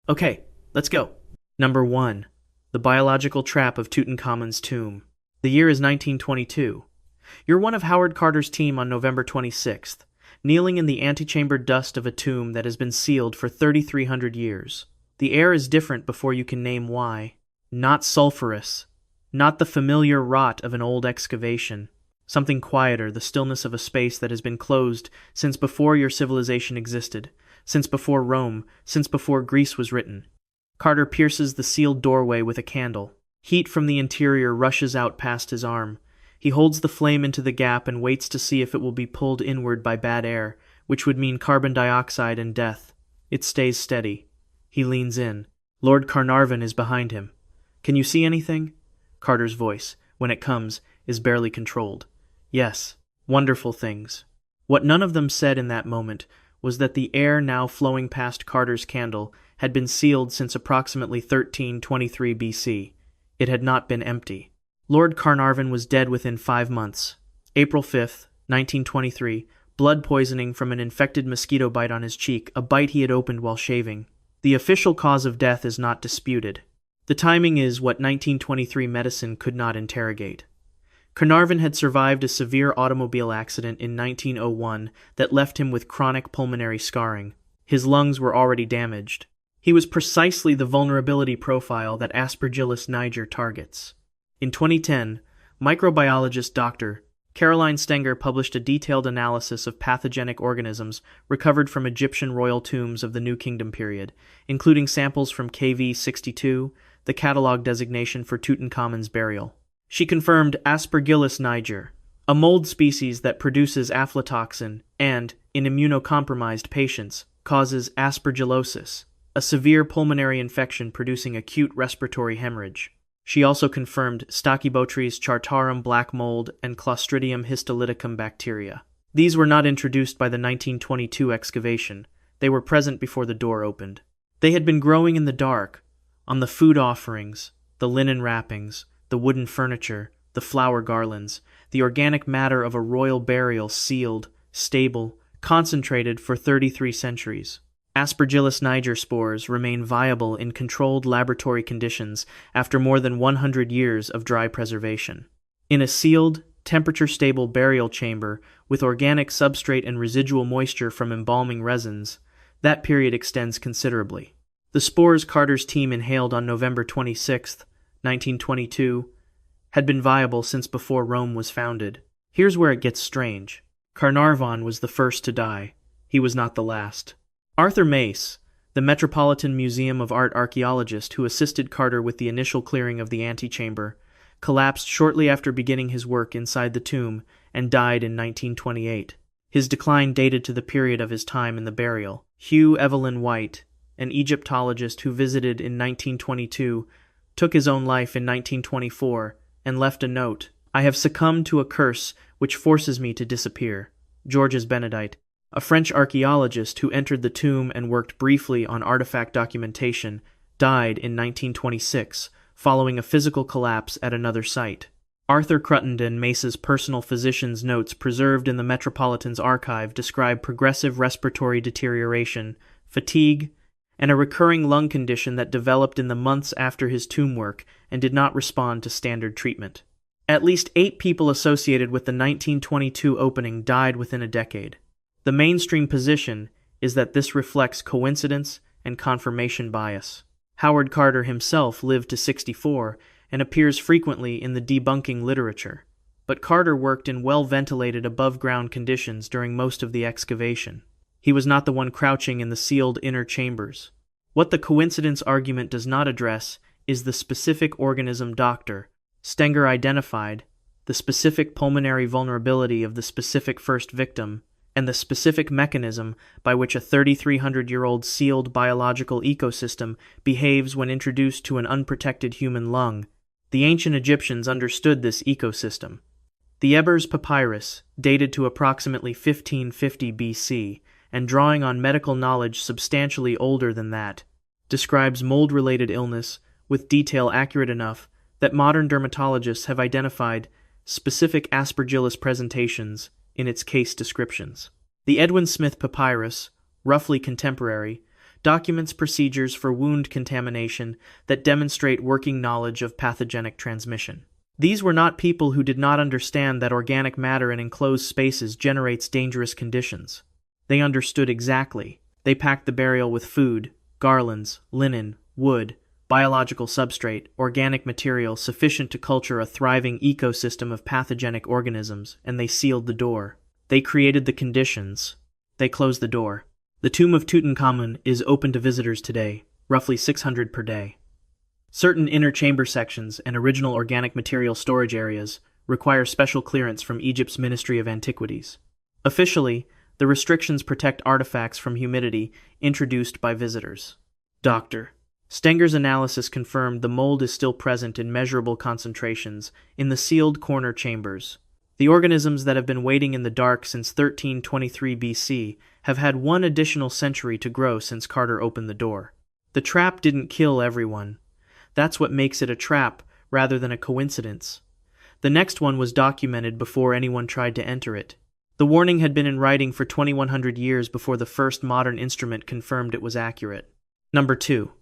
Okay, let's go. Number 1. The Biological Trap of Tutankhamun's Tomb. The year is 1922. You're one of Howard Carter's team on November 26th, kneeling in the antechamber dust of a tomb that has been sealed for 3,300 years. The air is different before you can name why. Not sulphurous. Not the familiar rot of an old excavation. Something quieter, the stillness of a space that has been closed since before your civilization existed, since before Rome, since before Greece was written. Carter pierces the sealed doorway with a candle. Heat from the interior rushes out past his arm. He holds the flame into the gap and waits to see if it will be pulled inward by bad air, which would mean carbon dioxide and death. It stays steady. He leans in. Lord Carnarvon is behind him. Can you see anything? Carter's voice, when it comes, is barely controlled. Yes, wonderful things. What none of them said in that moment was that the air now flowing past Carter's candle had been sealed since approximately 1323 BC. It had not been empty. Lord Carnarvon was dead within 5 months. April 5th, 1923, blood poisoning from an infected mosquito bite on his cheek, a bite he had opened while shaving. The official cause of death is not disputed. The timing is what 1923 medicine could not interrogate. Carnarvon had survived a severe automobile accident in 1901 that left him with chronic pulmonary scarring. His lungs were already damaged. He was precisely the vulnerability profile that Aspergillus niger targets. In 2010, microbiologist Dr. Caroline Stenger published a detailed analysis of pathogenic organisms recovered from Egyptian royal tombs of the New Kingdom period, including samples from KV62, the catalog designation for Tutankhamun's burial. She confirmed Aspergillus niger, a mold species that produces aflatoxin and, in immunocompromised patients, causes aspergillosis, a severe pulmonary infection producing acute respiratory hemorrhage. She also confirmed Stachybotrys chartarum black mold and Clostridium histolyticum bacteria. These were not introduced by the 1922 excavation. They were present before the door opened. They had been growing in the dark, on the food offerings, the linen wrappings, the wooden furniture, the flower garlands, the organic matter of a royal burial sealed, stable, concentrated for 33 centuries. Aspergillus niger spores remain viable in controlled laboratory conditions after more than 100 years of dry preservation. In a sealed, temperature-stable burial chamber with organic substrate and residual moisture from embalming resins, that period extends considerably. The spores Carter's team inhaled on November 26, 1922, had been viable since before Rome was founded. Here's where it gets strange. Carnarvon was the first to die. He was not the last. Arthur Mace, the Metropolitan Museum of Art archaeologist who assisted Carter with the initial clearing of the antechamber, collapsed shortly after beginning his work inside the tomb and died in 1928. His decline dated to the period of his time in the burial. Hugh Evelyn White, an Egyptologist who visited in 1922, took his own life in 1924 and left a note, "I have succumbed to a curse which forces me to disappear." Georges Benedite, a French archaeologist who entered the tomb and worked briefly on artifact documentation, died in 1926 following a physical collapse at another site. Arthur Cruttenden Mace's personal physician's notes preserved in the Metropolitan's archive describe progressive respiratory deterioration, fatigue, and a recurring lung condition that developed in the months after his tomb work and did not respond to standard treatment. At least 8 people associated with the 1922 opening died within a decade. The mainstream position is that this reflects coincidence and confirmation bias. Howard Carter himself lived to 64 and appears frequently in the debunking literature, but Carter worked in well-ventilated above-ground conditions during most of the excavation. He was not the one crouching in the sealed inner chambers. What the coincidence argument does not address is the specific organism Dr. Stenger identified, the specific pulmonary vulnerability of the specific first victim, and the specific mechanism by which a 3,300-year-old sealed biological ecosystem behaves when introduced to an unprotected human lung. The ancient Egyptians understood this ecosystem. The Ebers Papyrus, dated to approximately 1550 BC, and drawing on medical knowledge substantially older than that, describes mold-related illness with detail accurate enough that modern dermatologists have identified specific Aspergillus presentations in its case descriptions. The Edwin Smith Papyrus, roughly contemporary, documents procedures for wound contamination that demonstrate working knowledge of pathogenic transmission. These were not people who did not understand that organic matter in enclosed spaces generates dangerous conditions. They understood exactly. They packed the burial with food, garlands, linen, wood, biological substrate, organic material sufficient to culture a thriving ecosystem of pathogenic organisms, and they sealed the door. They created the conditions. They closed the door. The tomb of Tutankhamun is open to visitors today, roughly 600 per day. Certain inner chamber sections and original organic material storage areas require special clearance from Egypt's Ministry of Antiquities. Officially, the restrictions protect artifacts from humidity introduced by visitors. Dr. Stenger's analysis confirmed the mold is still present in measurable concentrations in the sealed corner chambers. The organisms that have been waiting in the dark since 1323 BC have had one additional century to grow since Carter opened the door. The trap didn't kill everyone. That's what makes it a trap rather than a coincidence. The next one was documented before anyone tried to enter it. The warning had been in writing for 2100 years before the first modern instrument confirmed it was accurate. Number 2.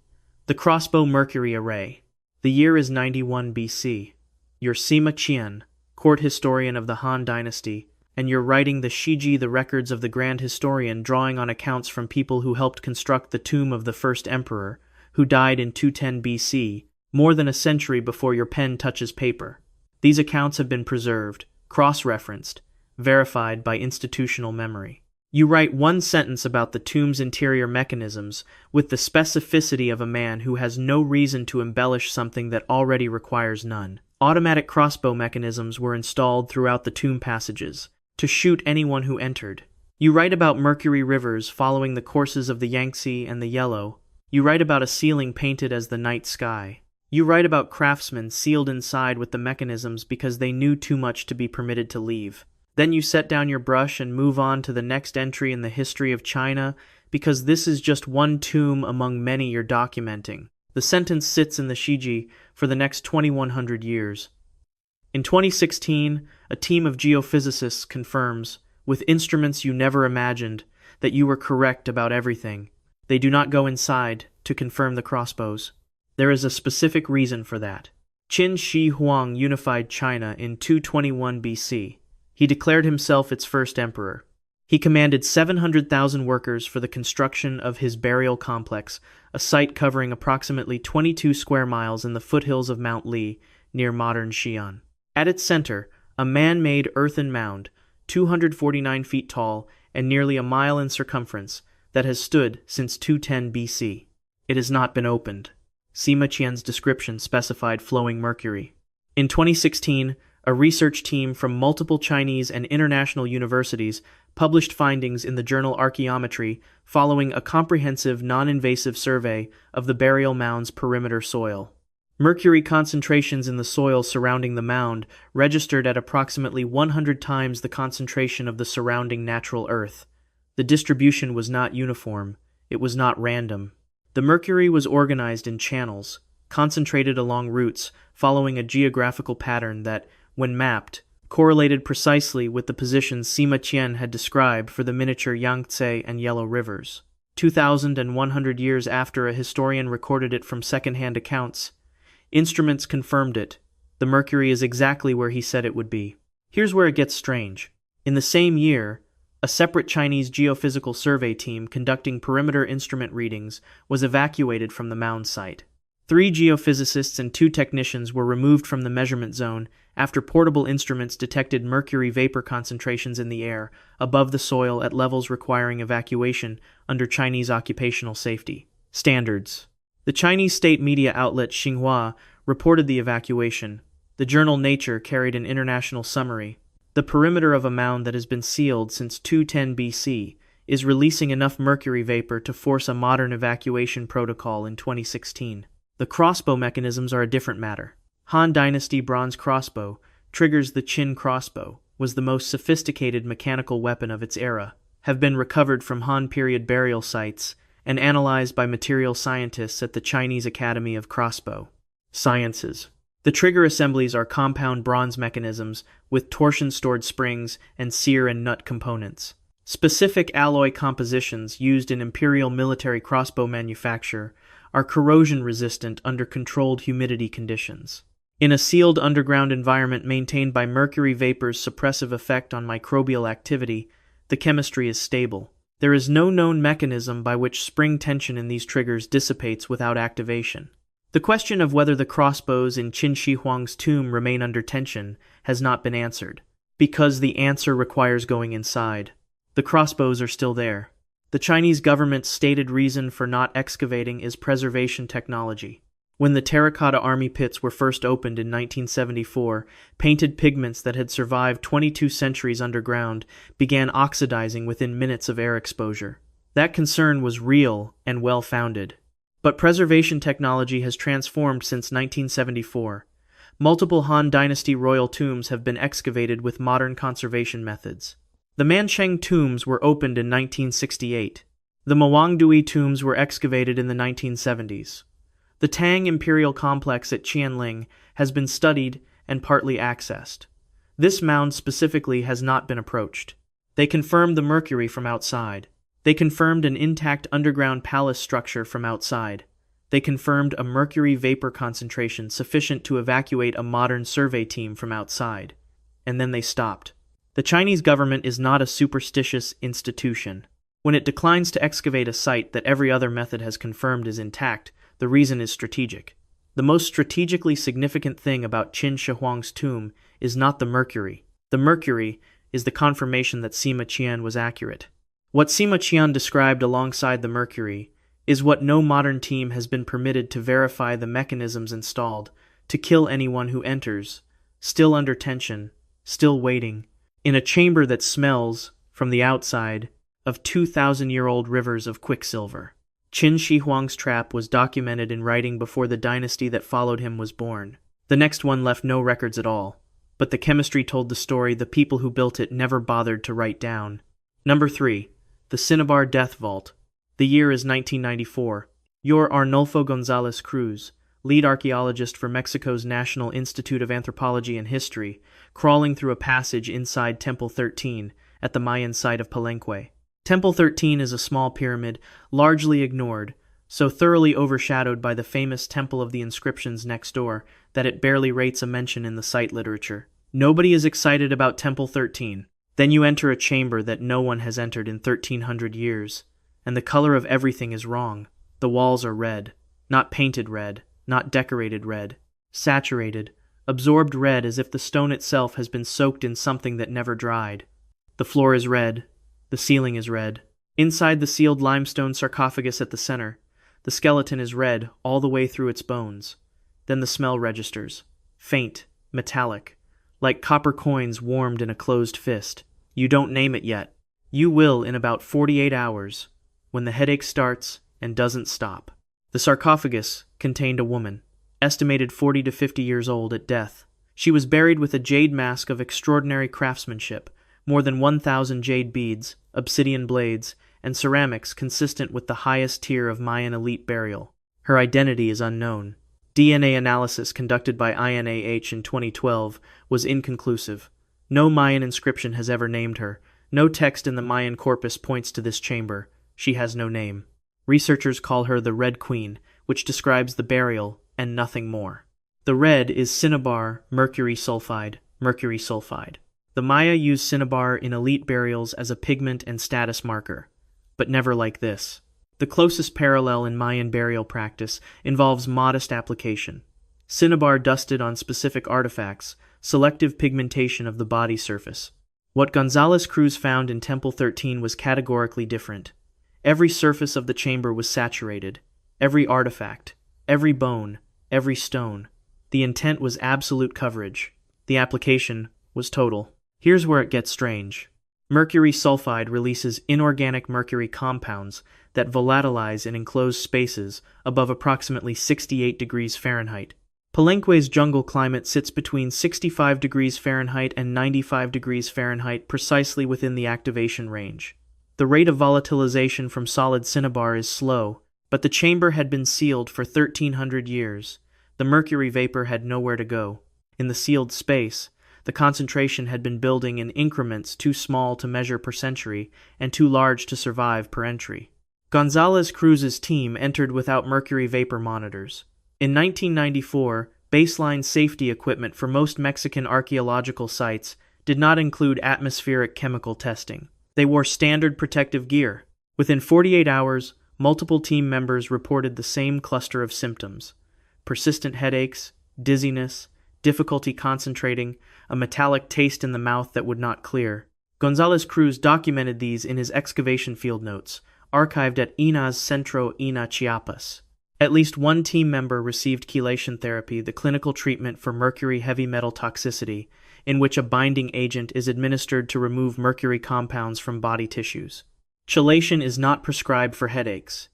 The Crossbow Mercury Array. The year is 91 BC. You're Sima Qian, court historian of the Han Dynasty, and you're writing the Shiji, the records of the grand historian, drawing on accounts from people who helped construct the tomb of the first emperor, who died in 210 BC, more than a century before your pen touches paper. These accounts have been preserved, cross-referenced, verified by institutional memory. You write one sentence about the tomb's interior mechanisms with the specificity of a man who has no reason to embellish something that already requires none. Automatic crossbow mechanisms were installed throughout the tomb passages to shoot anyone who entered. You write about Mercury rivers following the courses of the Yangtze and the Yellow. You write about a ceiling painted as the night sky. You write about craftsmen sealed inside with the mechanisms because they knew too much to be permitted to leave. Then you set down your brush and move on to the next entry in the history of China because this is just one tomb among many you're documenting. The sentence sits in the Shiji for the next 2100 years. In 2016, a team of geophysicists confirms, with instruments you never imagined, that you were correct about everything. They do not go inside to confirm the crossbows. There is a specific reason for that. Qin Shi Huang unified China in 221 BC. He declared himself its first emperor. He commanded 700,000 workers for the construction of his burial complex, a site covering approximately 22 square miles in the foothills of Mount Li, near modern Xi'an. At its center, a man-made earthen mound, 249 feet tall and nearly a mile in circumference, that has stood since 210 BC. It has not been opened. Sima Qian's description specified flowing mercury. In 2016, a research team from multiple Chinese and international universities published findings in the journal Archaeometry following a comprehensive non-invasive survey of the burial mound's perimeter soil. Mercury concentrations in the soil surrounding the mound registered at approximately 100 times the concentration of the surrounding natural earth. The distribution was not uniform. It was not random. The mercury was organized in channels, concentrated along routes, following a geographical pattern that, when mapped, correlated precisely with the positions Sima Qian had described for the miniature Yangtze and Yellow rivers. 2,100 years after a historian recorded it from second-hand accounts, instruments confirmed it. The mercury is exactly where he said it would be. Here's where it gets strange. In the same year, a separate Chinese geophysical survey team conducting perimeter instrument readings was evacuated from the mound site. 3 geophysicists and 2 technicians were removed from the measurement zone after portable instruments detected mercury vapor concentrations in the air above the soil at levels requiring evacuation under Chinese occupational safety standards. The Chinese state media outlet Xinhua reported the evacuation. The journal Nature carried an international summary. The perimeter of a mound that has been sealed since 210 BC is releasing enough mercury vapor to force a modern evacuation protocol in 2016. The crossbow mechanisms are a different matter. Han Dynasty bronze crossbow triggers the Qin crossbow, was the most sophisticated mechanical weapon of its era, have been recovered from Han period burial sites and analyzed by material scientists at the Chinese Academy of Crossbow Sciences. The trigger assemblies are compound bronze mechanisms with torsion-stored springs and sear and nut components. Specific alloy compositions used in imperial military crossbow manufacture are corrosion-resistant under controlled humidity conditions. In a sealed underground environment maintained by mercury vapor's suppressive effect on microbial activity, the chemistry is stable. There is no known mechanism by which spring tension in these triggers dissipates without activation. The question of whether the crossbows in Qin Shi Huang's tomb remain under tension has not been answered, because the answer requires going inside. The crossbows are still there. The Chinese government's stated reason for not excavating is preservation technology. When the terracotta army pits were first opened in 1974, painted pigments that had survived 22 centuries underground began oxidizing within minutes of air exposure. That concern was real and well-founded. But preservation technology has transformed since 1974. Multiple Han Dynasty royal tombs have been excavated with modern conservation methods. The Mancheng tombs were opened in 1968. The Mawangdui tombs were excavated in the 1970s. The Tang Imperial Complex at Qianling has been studied and partly accessed. This mound specifically has not been approached. They confirmed the mercury from outside. They confirmed an intact underground palace structure from outside. They confirmed a mercury vapor concentration sufficient to evacuate a modern survey team from outside. And then they stopped. The Chinese government is not a superstitious institution. When it declines to excavate a site that every other method has confirmed is intact, the reason is strategic. The most strategically significant thing about Qin Shi Huang's tomb is not the mercury. The mercury is the confirmation that Sima Qian was accurate. What Sima Qian described alongside the mercury is what no modern team has been permitted to verify the mechanisms installed to kill anyone who enters, still under tension, still waiting, in a chamber that smells, from the outside, of 2,000-year-old rivers of quicksilver. Qin Shi Huang's trap was documented in writing before the dynasty that followed him was born. The next one left no records at all, but the chemistry told the story the people who built it never bothered to write down. Number 3. The Cinnabar Death Vault. The year is 1994. You're Arnulfo González Cruz, lead archaeologist for Mexico's National Institute of Anthropology and History, crawling through a passage inside Temple 13 at the Mayan site of Palenque. Temple 13 is a small pyramid, largely ignored, so thoroughly overshadowed by the famous Temple of the Inscriptions next door that it barely rates a mention in the site literature. Nobody is excited about Temple 13. Then you enter a chamber that no one has entered in 1,300 years, and the color of everything is wrong. The walls are red, not painted red, not decorated red, saturated, absorbed red as if the stone itself has been soaked in something that never dried. The floor is red. The ceiling is red. Inside the sealed limestone sarcophagus at the center, the skeleton is red all the way through its bones. Then the smell registers. Faint, metallic, like copper coins warmed in a closed fist. You don't name it yet. You will in about 48 hours, when the headache starts and doesn't stop. The sarcophagus contained a woman, estimated 40 to 50 years old at death. She was buried with a jade mask of extraordinary craftsmanship, more than 1,000 jade beads, obsidian blades, and ceramics consistent with the highest tier of Mayan elite burial. Her identity is unknown. DNA analysis conducted by INAH in 2012 was inconclusive. No Mayan inscription has ever named her. No text in the Mayan corpus points to this chamber. She has no name. Researchers call her the Red Queen, which describes the burial and nothing more. The red is cinnabar mercury sulfide. The Maya used cinnabar in elite burials as a pigment and status marker, but never like this. The closest parallel in Mayan burial practice involves modest application. Cinnabar dusted on specific artifacts, selective pigmentation of the body surface. What González Cruz found in Temple 13 was categorically different. Every surface of the chamber was saturated. Every artifact, every bone, every stone. The intent was absolute coverage. The application was total. Here's where it gets strange. Mercury sulfide releases inorganic mercury compounds that volatilize in enclosed spaces above approximately 68 degrees Fahrenheit. Palenque's jungle climate sits between 65 degrees Fahrenheit and 95 degrees Fahrenheit, precisely within the activation range. The rate of volatilization from solid cinnabar is slow, but the chamber had been sealed for 1,300 years. The mercury vapor had nowhere to go. In the sealed space, The concentration had been building in increments too small to measure per century and too large to survive per entry. González Cruz's team entered without mercury vapor monitors. In 1994, baseline safety equipment for most Mexican archaeological sites did not include atmospheric chemical testing. They wore standard protective gear. Within 48 hours, multiple team members reported the same cluster of symptoms: persistent headaches, dizziness, difficulty concentrating, a metallic taste in the mouth that would not clear. González Cruz documented these in his excavation field notes, archived at INAH's Centro INAH Chiapas. At least one team member received chelation therapy, the clinical treatment for mercury heavy metal toxicity, in which a binding agent is administered to remove mercury compounds from body tissues. Chelation is not prescribed for headaches.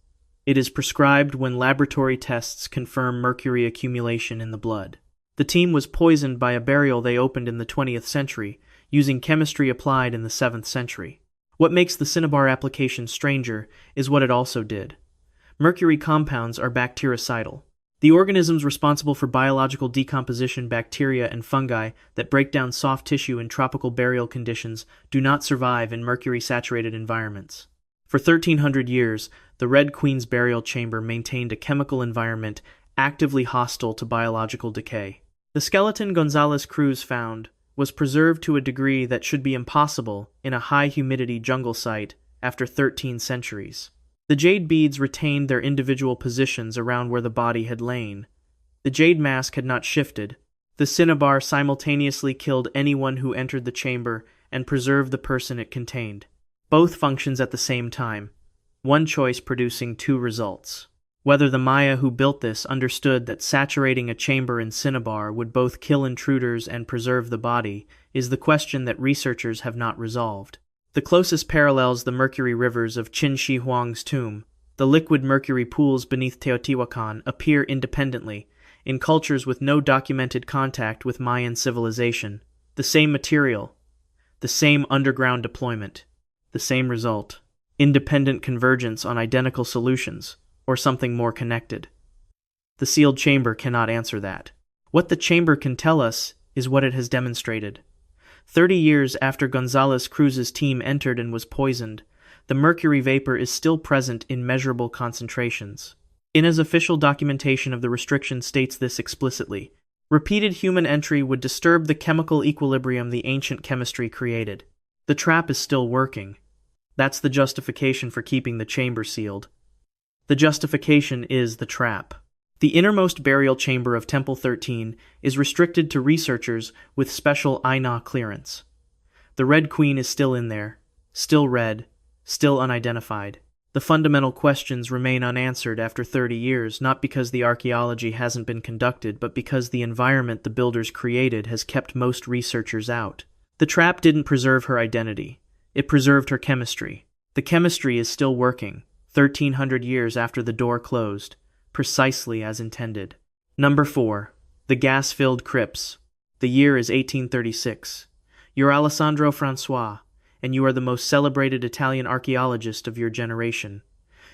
It is prescribed when laboratory tests confirm mercury accumulation in the blood. The team was poisoned by a burial they opened in the 20th century, using chemistry applied in the 7th century. What makes the cinnabar application stranger is what it also did. Mercury compounds are bactericidal. The organisms responsible for biological decomposition, bacteria and fungi that break down soft tissue in tropical burial conditions, do not survive in mercury-saturated environments. For 1,300 years, the Red Queen's burial chamber maintained a chemical environment actively hostile to biological decay. The skeleton González Cruz found was preserved to a degree that should be impossible in a high-humidity jungle site after 13 centuries. The jade beads retained their individual positions around where the body had lain. The jade mask had not shifted. The cinnabar simultaneously killed anyone who entered the chamber and preserved the person it contained. Both functions at the same time, one choice producing two results. Whether the Maya who built this understood that saturating a chamber in cinnabar would both kill intruders and preserve the body is the question that researchers have not resolved. The closest parallels the mercury rivers of Qin Shi Huang's tomb. The liquid mercury pools beneath Teotihuacan appear independently, in cultures with no documented contact with Mayan civilization. The same material, the same underground deployment, the same result. Independent convergence on identical solutions, or something more connected. The sealed chamber cannot answer that. What the chamber can tell us is what it has demonstrated. 30 years after González Cruz's team entered and was poisoned, the mercury vapor is still present in measurable concentrations. INAH's official documentation of the restriction states this explicitly. Repeated human entry would disturb the chemical equilibrium the ancient chemistry created. The trap is still working. That's the justification for keeping the chamber sealed. The justification is the trap. The innermost burial chamber of Temple 13 is restricted to researchers with special INAH clearance. The Red Queen is still in there, still red, still unidentified. The fundamental questions remain unanswered after 30 years, not because the archaeology hasn't been conducted, but because the environment the builders created has kept most researchers out. The trap didn't preserve her identity. It preserved her chemistry. The chemistry is still working, 1,300 years after the door closed, precisely as intended. Number 4. The gas-filled crypts. The year is 1836. You're Alessandro Francois, and you are the most celebrated Italian archaeologist of your generation.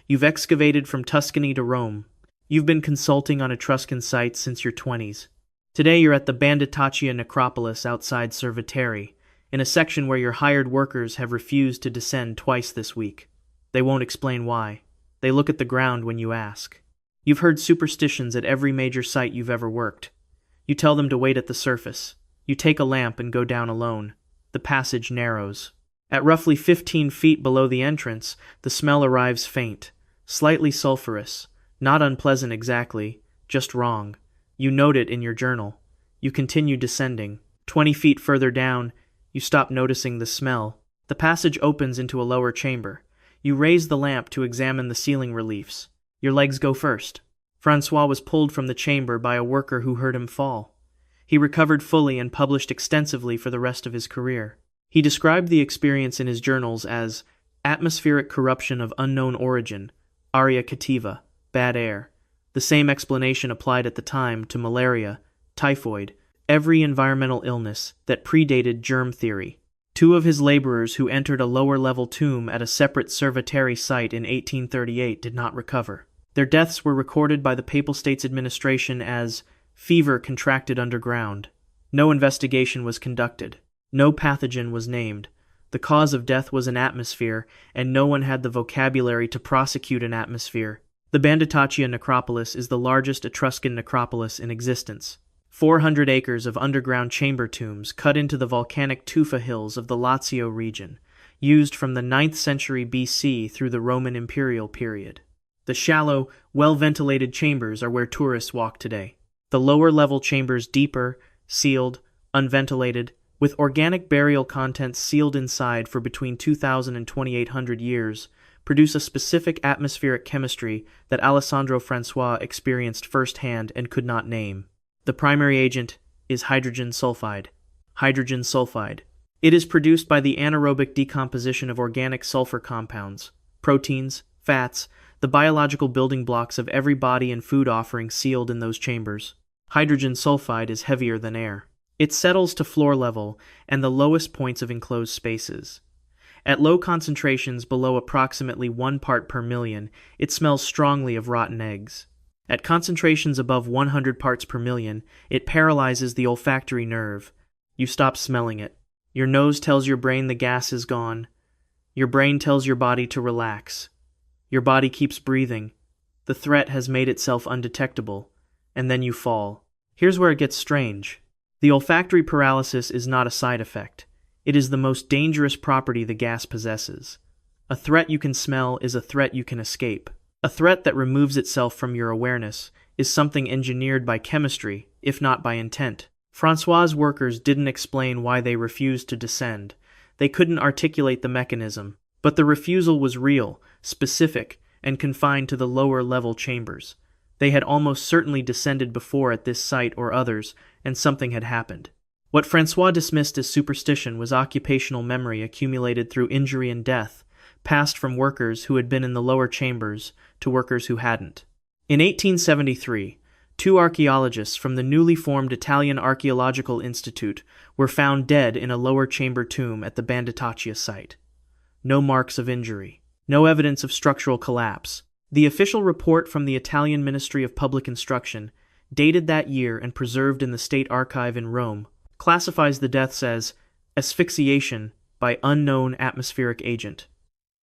You've excavated from Tuscany to Rome. You've been consulting on Etruscan sites since your 20s. Today you're at the Banditaccia necropolis outside Cerveteri, in a section where your hired workers have refused to descend twice this week. They won't explain why. They look at the ground when you ask. You've heard superstitions at every major site you've ever worked. You tell them to wait at the surface. You take a lamp and go down alone. The passage narrows. At roughly 15 feet below the entrance, the smell arrives faint, slightly sulfurous, not unpleasant exactly, just wrong. You note it in your journal. You continue descending. 20 feet further down, you stop noticing the smell. The passage opens into a lower chamber. You raise the lamp to examine the ceiling reliefs. Your legs go first. Francois was pulled from the chamber by a worker who heard him fall. He recovered fully and published extensively for the rest of his career. He described the experience in his journals as atmospheric corruption of unknown origin, aria cativa, bad air. The same explanation applied at the time to malaria, typhoid, every environmental illness that predated germ theory. 2 of his laborers who entered a lower-level tomb at a separate Cerveteri site in 1838 did not recover. Their deaths were recorded by the Papal States Administration as fever contracted underground. No investigation was conducted. No pathogen was named. The cause of death was an atmosphere, and no one had the vocabulary to prosecute an atmosphere. The Banditaccia necropolis is the largest Etruscan necropolis in existence. 400 acres of underground chamber tombs cut into the volcanic tufa hills of the Lazio region, used from the 9th century BC through the Roman imperial period. The shallow, well-ventilated chambers are where tourists walk today. The lower-level chambers deeper, sealed, unventilated, with organic burial contents sealed inside for between 2,000 and 2,800 years, produce a specific atmospheric chemistry that Alessandro Francois experienced firsthand and could not name. The primary agent is hydrogen sulfide. Hydrogen sulfide. It is produced by the anaerobic decomposition of organic sulfur compounds, proteins, fats, the biological building blocks of every body and food offering sealed in those chambers. Hydrogen sulfide is heavier than air. It settles to floor level and the lowest points of enclosed spaces. At low concentrations below approximately 1 part per million, it smells strongly of rotten eggs. At concentrations above 100 parts per million, it paralyzes the olfactory nerve. You stop smelling it. Your nose tells your brain the gas is gone. Your brain tells your body to relax. Your body keeps breathing. The threat has made itself undetectable, and then you fall. Here's where it gets strange. The olfactory paralysis is not a side effect. It is the most dangerous property the gas possesses. A threat you can smell is a threat you can escape. A threat that removes itself from your awareness is something engineered by chemistry, if not by intent. Francois' workers didn't explain why they refused to descend. They couldn't articulate the mechanism. But the refusal was real, specific, and confined to the lower-level chambers. They had almost certainly descended before at this site or others, and something had happened. What Francois dismissed as superstition was occupational memory accumulated through injury and death, passed from workers who had been in the lower chambers to workers who hadn't. In 1873, 2 archaeologists from the newly formed Italian Archaeological Institute were found dead in a lower chamber tomb at the Banditaccia site. No marks of injury. No evidence of structural collapse. The official report from the Italian Ministry of Public Instruction, dated that year and preserved in the State Archive in Rome, classifies the deaths as asphyxiation by unknown atmospheric agent.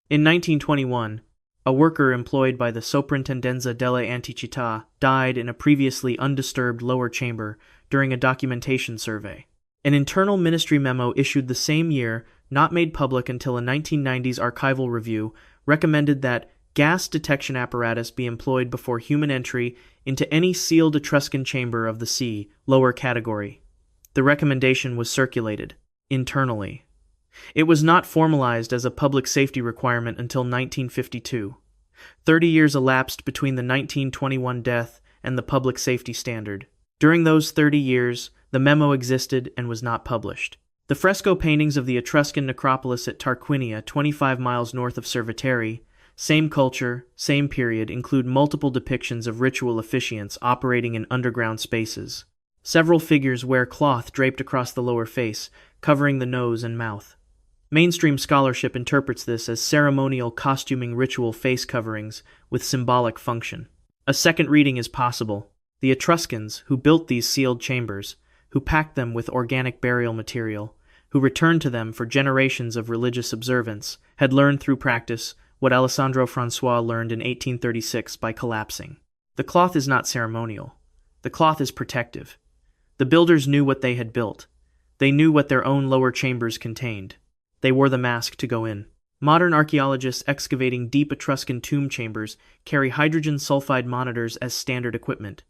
In 1921, a worker employed by the Soprintendenza delle Antichità died in a previously undisturbed lower chamber during a documentation survey. An internal ministry memo issued the same year, not made public until a 1990s archival review, recommended that gas detection apparatus be employed before human entry into any sealed Etruscan chamber of the sea, lower category. The recommendation was circulated internally. It was not formalized as a public safety requirement until 1952. 30 years elapsed between the 1921 death and the public safety standard. During those 30 years, the memo existed and was not published. The fresco paintings of the Etruscan necropolis at Tarquinia, 25 miles north of Cerveteri, same culture, same period, include multiple depictions of ritual officiants operating in underground spaces. Several figures wear cloth draped across the lower face, covering the nose and mouth. Mainstream scholarship interprets this as ceremonial costuming ritual face coverings with symbolic function. A second reading is possible. The Etruscans, who built these sealed chambers, who packed them with organic burial material, who returned to them for generations of religious observance, had learned through practice what Alessandro Francois learned in 1836 by collapsing. The cloth is not ceremonial. The cloth is protective. The builders knew what they had built. They knew what their own lower chambers contained. They wore the mask to go in. Modern archaeologists excavating deep Etruscan tomb chambers carry hydrogen sulfide monitors as standard equipment.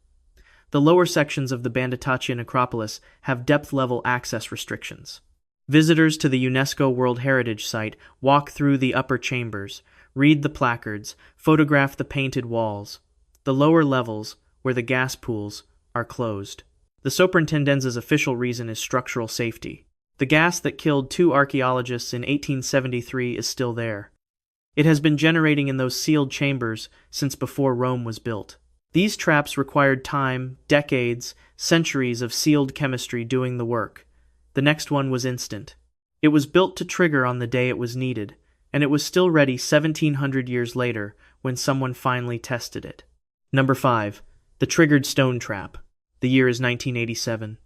The lower sections of the Banditaccia necropolis have depth-level access restrictions. Visitors to the UNESCO World Heritage Site walk through the upper chambers, read the placards, photograph the painted walls. The lower levels, where the gas pools, are closed. The Soprintendenza's official reason is structural safety. The gas that killed 2 archaeologists in 1873 is still there. It has been generating in those sealed chambers since before Rome was built. These traps required time, decades, centuries of sealed chemistry doing the work. The next one was instant. It was built to trigger on the day it was needed, and it was still ready 1,700 years later when someone finally tested it. Number 5. The Triggered Stone Trap. The year is 1987.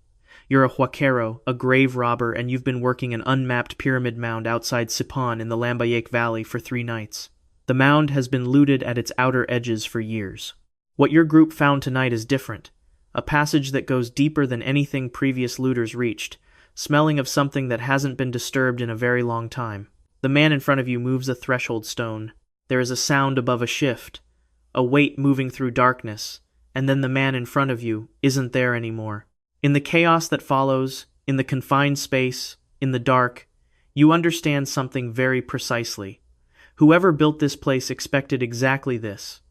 You're a huaquero, a grave robber, and you've been working an unmapped pyramid mound outside Sipan in the Lambayeque Valley for 3 nights. The mound has been looted at its outer edges for years. What your group found tonight is different. A passage that goes deeper than anything previous looters reached, smelling of something that hasn't been disturbed in a very long time. The man in front of you moves a threshold stone. There is a sound above a shift, a weight moving through darkness, and then the man in front of you isn't there anymore. In the chaos that follows, in the confined space, in the dark, you understand something very precisely. Whoever built this place expected exactly this.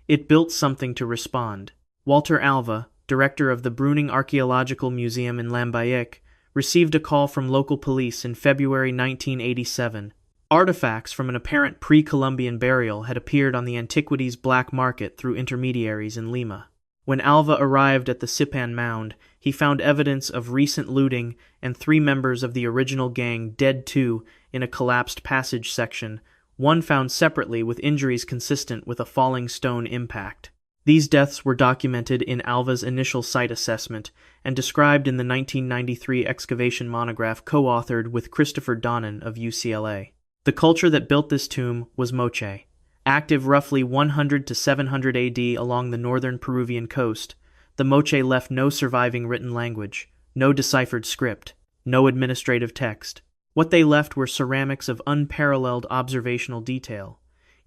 It built something to respond. Walter Alva, director of the Bruning Archaeological Museum in Lambayeque, received a call from local police in February 1987. Artifacts from an apparent pre-Columbian burial had appeared on the antiquities black market through intermediaries in Lima. When Alva arrived at the Sipan Mound, he found evidence of recent looting and 3 members of the original gang dead too in a collapsed passage section, one found separately with injuries consistent with a falling stone impact. These deaths were documented in Alva's initial site assessment and described in the 1993 excavation monograph co-authored with Christopher Donnan of UCLA. The culture that built this tomb was Moche. Active roughly 100 to 700 AD along the northern Peruvian coast, the Moche left no surviving written language, no deciphered script, no administrative text. What they left were ceramics of unparalleled observational detail,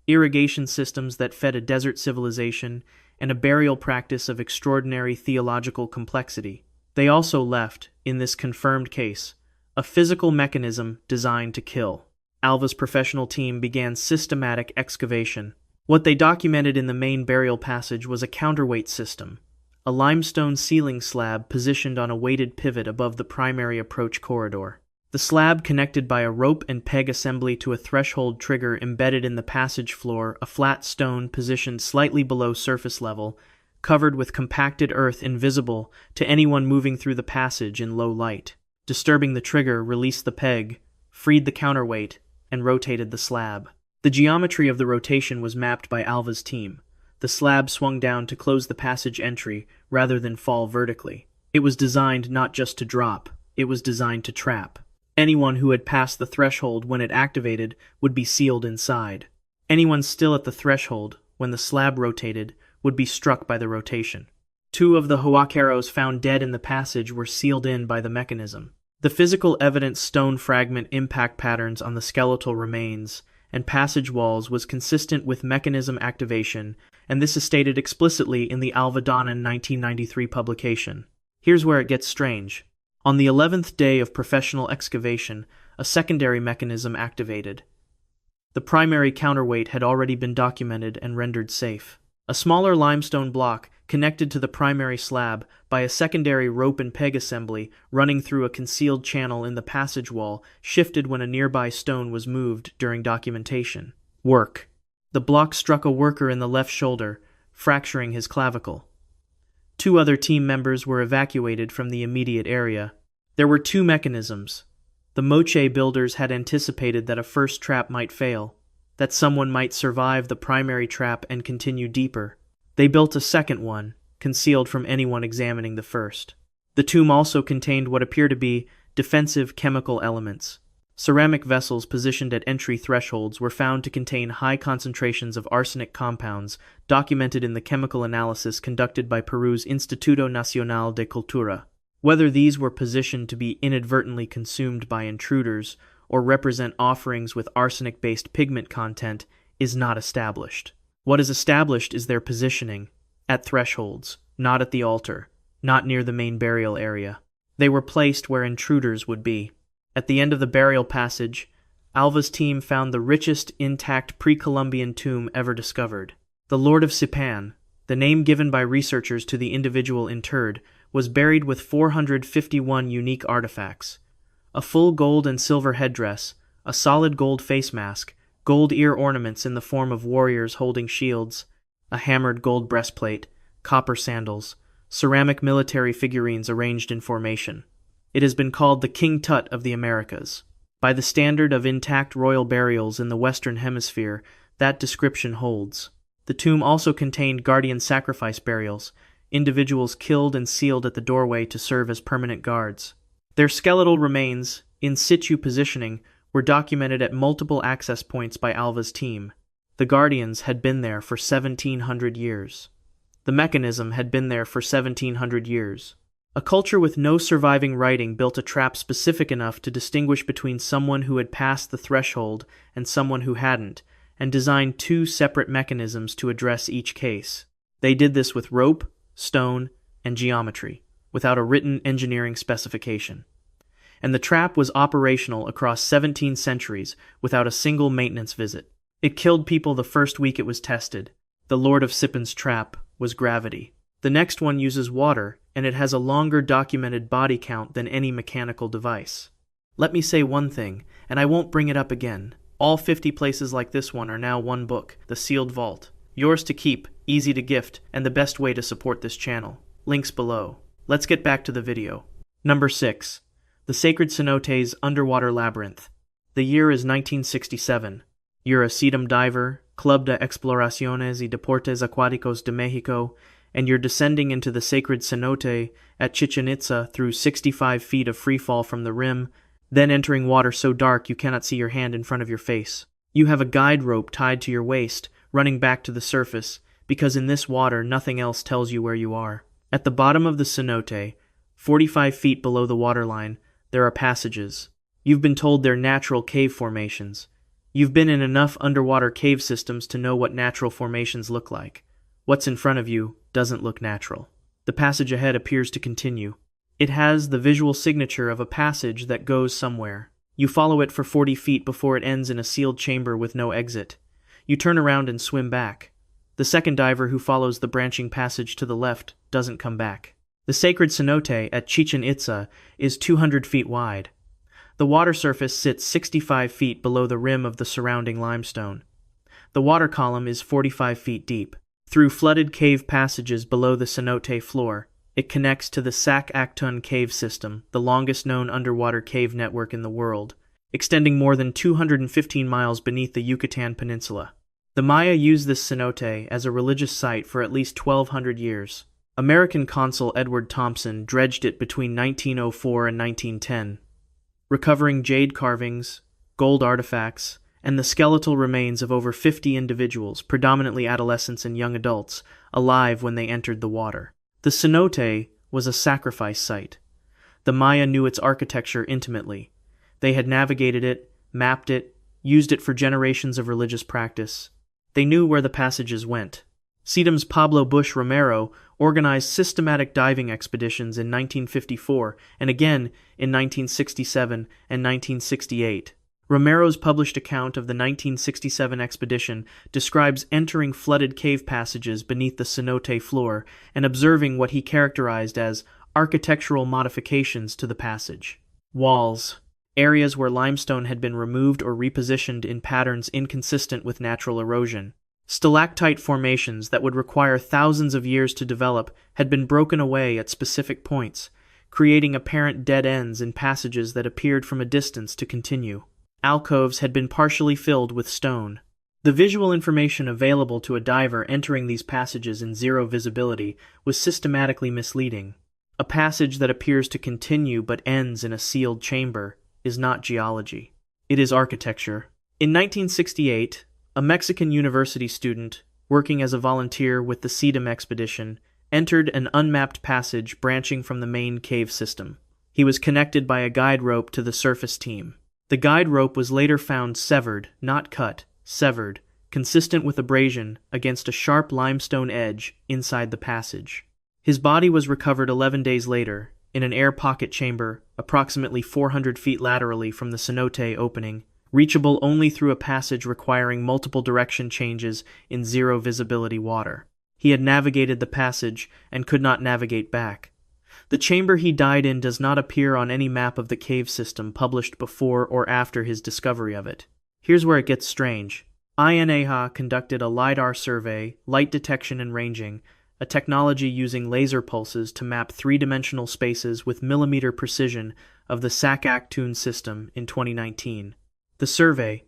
irrigation systems that fed a desert civilization, and a burial practice of extraordinary theological complexity. They also left, in this confirmed case, a physical mechanism designed to kill. Alva's professional team began systematic excavation. What they documented in the main burial passage was a counterweight system, a limestone ceiling slab positioned on a weighted pivot above the primary approach corridor. The slab connected by a rope and peg assembly to a threshold trigger embedded in the passage floor, a flat stone positioned slightly below surface level, covered with compacted earth invisible to anyone moving through the passage in low light. Disturbing the trigger released the peg, freed the counterweight, and rotated the slab. The geometry of the rotation was mapped by Alva's team. The slab swung down to close the passage entry rather than fall vertically. It was designed not just to drop, it was designed to trap. Anyone who had passed the threshold when it activated would be sealed inside. Anyone still at the threshold, when the slab rotated, would be struck by the rotation. 2 of the huaqueros found dead in the passage were sealed in by the mechanism. The physical evidence stone fragment impact patterns on the skeletal remains and passage walls was consistent with mechanism activation, and this is stated explicitly in the Alva Donnan 1993 publication. Here's where it gets strange. On the 11th day of professional excavation, a secondary mechanism activated. The primary counterweight had already been documented and rendered safe. A smaller limestone block connected to the primary slab by a secondary rope and peg assembly running through a concealed channel in the passage wall shifted when a nearby stone was moved during documentation. Work. The block struck a worker in the left shoulder, fracturing his clavicle. 2 other team members were evacuated from the immediate area. There were 2 mechanisms. The Moche builders had anticipated that a first trap might fail, that someone might survive the primary trap and continue deeper. They built a second one, concealed from anyone examining the first. The tomb also contained what appear to be defensive chemical elements. Ceramic vessels positioned at entry thresholds were found to contain high concentrations of arsenic compounds, documented in the chemical analysis conducted by Peru's Instituto Nacional de Cultura. Whether these were positioned to be inadvertently consumed by intruders or represent offerings with arsenic-based pigment content is not established. What is established is their positioning, at thresholds, not at the altar, not near the main burial area. They were placed where intruders would be. At the end of the burial passage, Alva's team found the richest intact pre-Columbian tomb ever discovered. The Lord of Sipan, the name given by researchers to the individual interred, was buried with 451 unique artifacts. A full gold and silver headdress, a solid gold face mask, gold ear ornaments in the form of warriors holding shields, a hammered gold breastplate, copper sandals, ceramic military figurines arranged in formation. It has been called the King Tut of the Americas. By the standard of intact royal burials in the Western Hemisphere, that description holds. The tomb also contained guardian sacrifice burials, individuals killed and sealed at the doorway to serve as permanent guards. Their skeletal remains, in situ positioning, were documented at multiple access points by Alva's team. The Guardians had been there for 1,700 years. The mechanism had been there for 1,700 years. A culture with no surviving writing built a trap specific enough to distinguish between someone who had passed the threshold and someone who hadn't, and designed two separate mechanisms to address each case. They did this with rope, stone, and geometry, without a written engineering specification. And the trap was operational across 17 centuries without a single maintenance visit. It killed people the first week it was tested. The Lord of Sippen's trap was gravity. The next one uses water, and it has a longer documented body count than any mechanical device. Let me say one thing, and I won't bring it up again. All 50 places like this one are now one book, The Sealed Vault. Yours to keep, easy to gift, and the best way to support this channel. Links below. Let's get back to the video. Number 6. The Sacred Cenote's Underwater Labyrinth. The year is 1967. You're a sedum diver, Club de Exploraciones y Deportes Acuáticos de Mexico, and you're descending into the sacred cenote at Chichen Itza through 65 feet of freefall from the rim, then entering water so dark you cannot see your hand in front of your face. You have a guide rope tied to your waist, running back to the surface, because in this water nothing else tells you where you are. At the bottom of the cenote, 45 feet below the waterline, there are passages. You've been told they're natural cave formations. You've been in enough underwater cave systems to know what natural formations look like. What's in front of you doesn't look natural. The passage ahead appears to continue. It has the visual signature of a passage that goes somewhere. You follow it for 40 feet before it ends in a sealed chamber with no exit. You turn around and swim back. The second diver who follows the branching passage to the left doesn't come back. The sacred cenote at Chichen Itza is 200 feet wide. The water surface sits 65 feet below the rim of the surrounding limestone. The water column is 45 feet deep. Through flooded cave passages below the cenote floor, it connects to the Sac Actun cave system, the longest known underwater cave network in the world, extending more than 215 miles beneath the Yucatan Peninsula. The Maya used this cenote as a religious site for at least 1,200 years. American consul Edward Thompson dredged it between 1904 and 1910, recovering jade carvings, gold artifacts, and the skeletal remains of over 50 individuals, predominantly adolescents and young adults, alive when they entered the water. The cenote was a sacrifice site. The Maya knew its architecture intimately. They had navigated it, mapped it, used it for generations of religious practice. They knew where the passages went. Sedum's Pablo Bush Romero organized systematic diving expeditions in 1954 and again in 1967 and 1968. Romero's published account of the 1967 expedition describes entering flooded cave passages beneath the cenote floor and observing what he characterized as architectural modifications to the passage. Walls, areas where limestone had been removed or repositioned in patterns inconsistent with natural erosion. Stalactite formations that would require thousands of years to develop had been broken away at specific points, creating apparent dead ends in passages that appeared from a distance to continue. Alcoves had been partially filled with stone. The visual information available to a diver entering these passages in zero visibility was systematically misleading. A passage that appears to continue but ends in a sealed chamber is not geology. It is architecture. In 1968, a Mexican university student, working as a volunteer with the Sedum expedition, entered an unmapped passage branching from the main cave system. He was connected by a guide rope to the surface team. The guide rope was later found severed, not cut, severed, consistent with abrasion against a sharp limestone edge inside the passage. His body was recovered 11 days later, in an air pocket chamber approximately 400 feet laterally from the cenote opening, reachable only through a passage requiring multiple direction changes in zero visibility water. He had navigated the passage and could not navigate back. The chamber he died in does not appear on any map of the cave system published before or after his discovery of it. Here's where it gets strange. INAHA conducted a LiDAR survey, light detection and ranging, a technology using laser pulses to map three-dimensional spaces with millimeter precision of the Sac Actun system in 2019. The survey,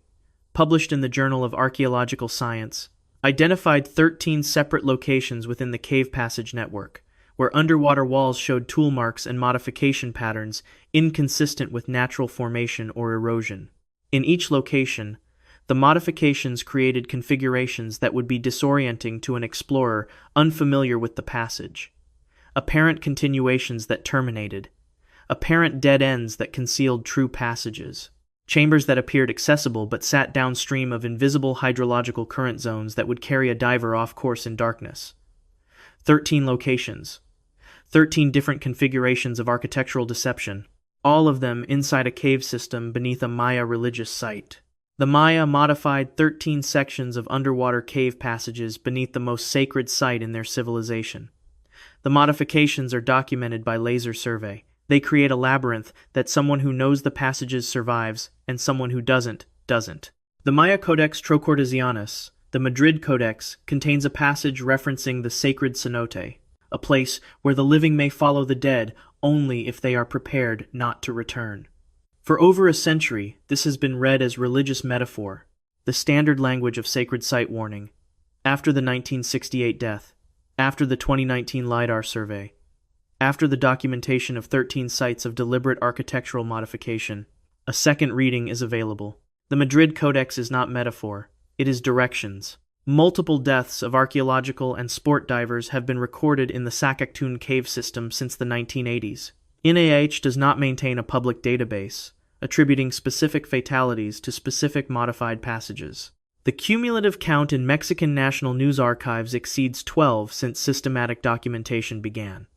published in the Journal of Archaeological Science, identified 13 separate locations within the cave passage network, where underwater walls showed tool marks and modification patterns inconsistent with natural formation or erosion. In each location, the modifications created configurations that would be disorienting to an explorer unfamiliar with the passage. Apparent continuations that terminated. Apparent dead ends that concealed true passages. Chambers that appeared accessible but sat downstream of invisible hydrological current zones that would carry a diver off course in darkness. 13 locations. 13 different configurations of architectural deception, all of them inside a cave system beneath a Maya religious site. The Maya modified 13 sections of underwater cave passages beneath the most sacred site in their civilization. The modifications are documented by laser survey. They create a labyrinth that someone who knows the passages survives, and someone who doesn't. The Maya Codex Trochordesianus, the Madrid Codex, contains a passage referencing the sacred cenote, a place where the living may follow the dead only if they are prepared not to return. For over a century, this has been read as religious metaphor, the standard language of sacred site warning. After the 1968 death, after the 2019 LiDAR survey, after the documentation of 13 sites of deliberate architectural modification, a second reading is available. The Madrid Codex is not metaphor, it is directions. Multiple deaths of archaeological and sport divers have been recorded in the Sakaktoon cave system since the 1980s. NIH does not maintain a public database, attributing specific fatalities to specific modified passages. The cumulative count in Mexican National News Archives exceeds 12 since systematic documentation began.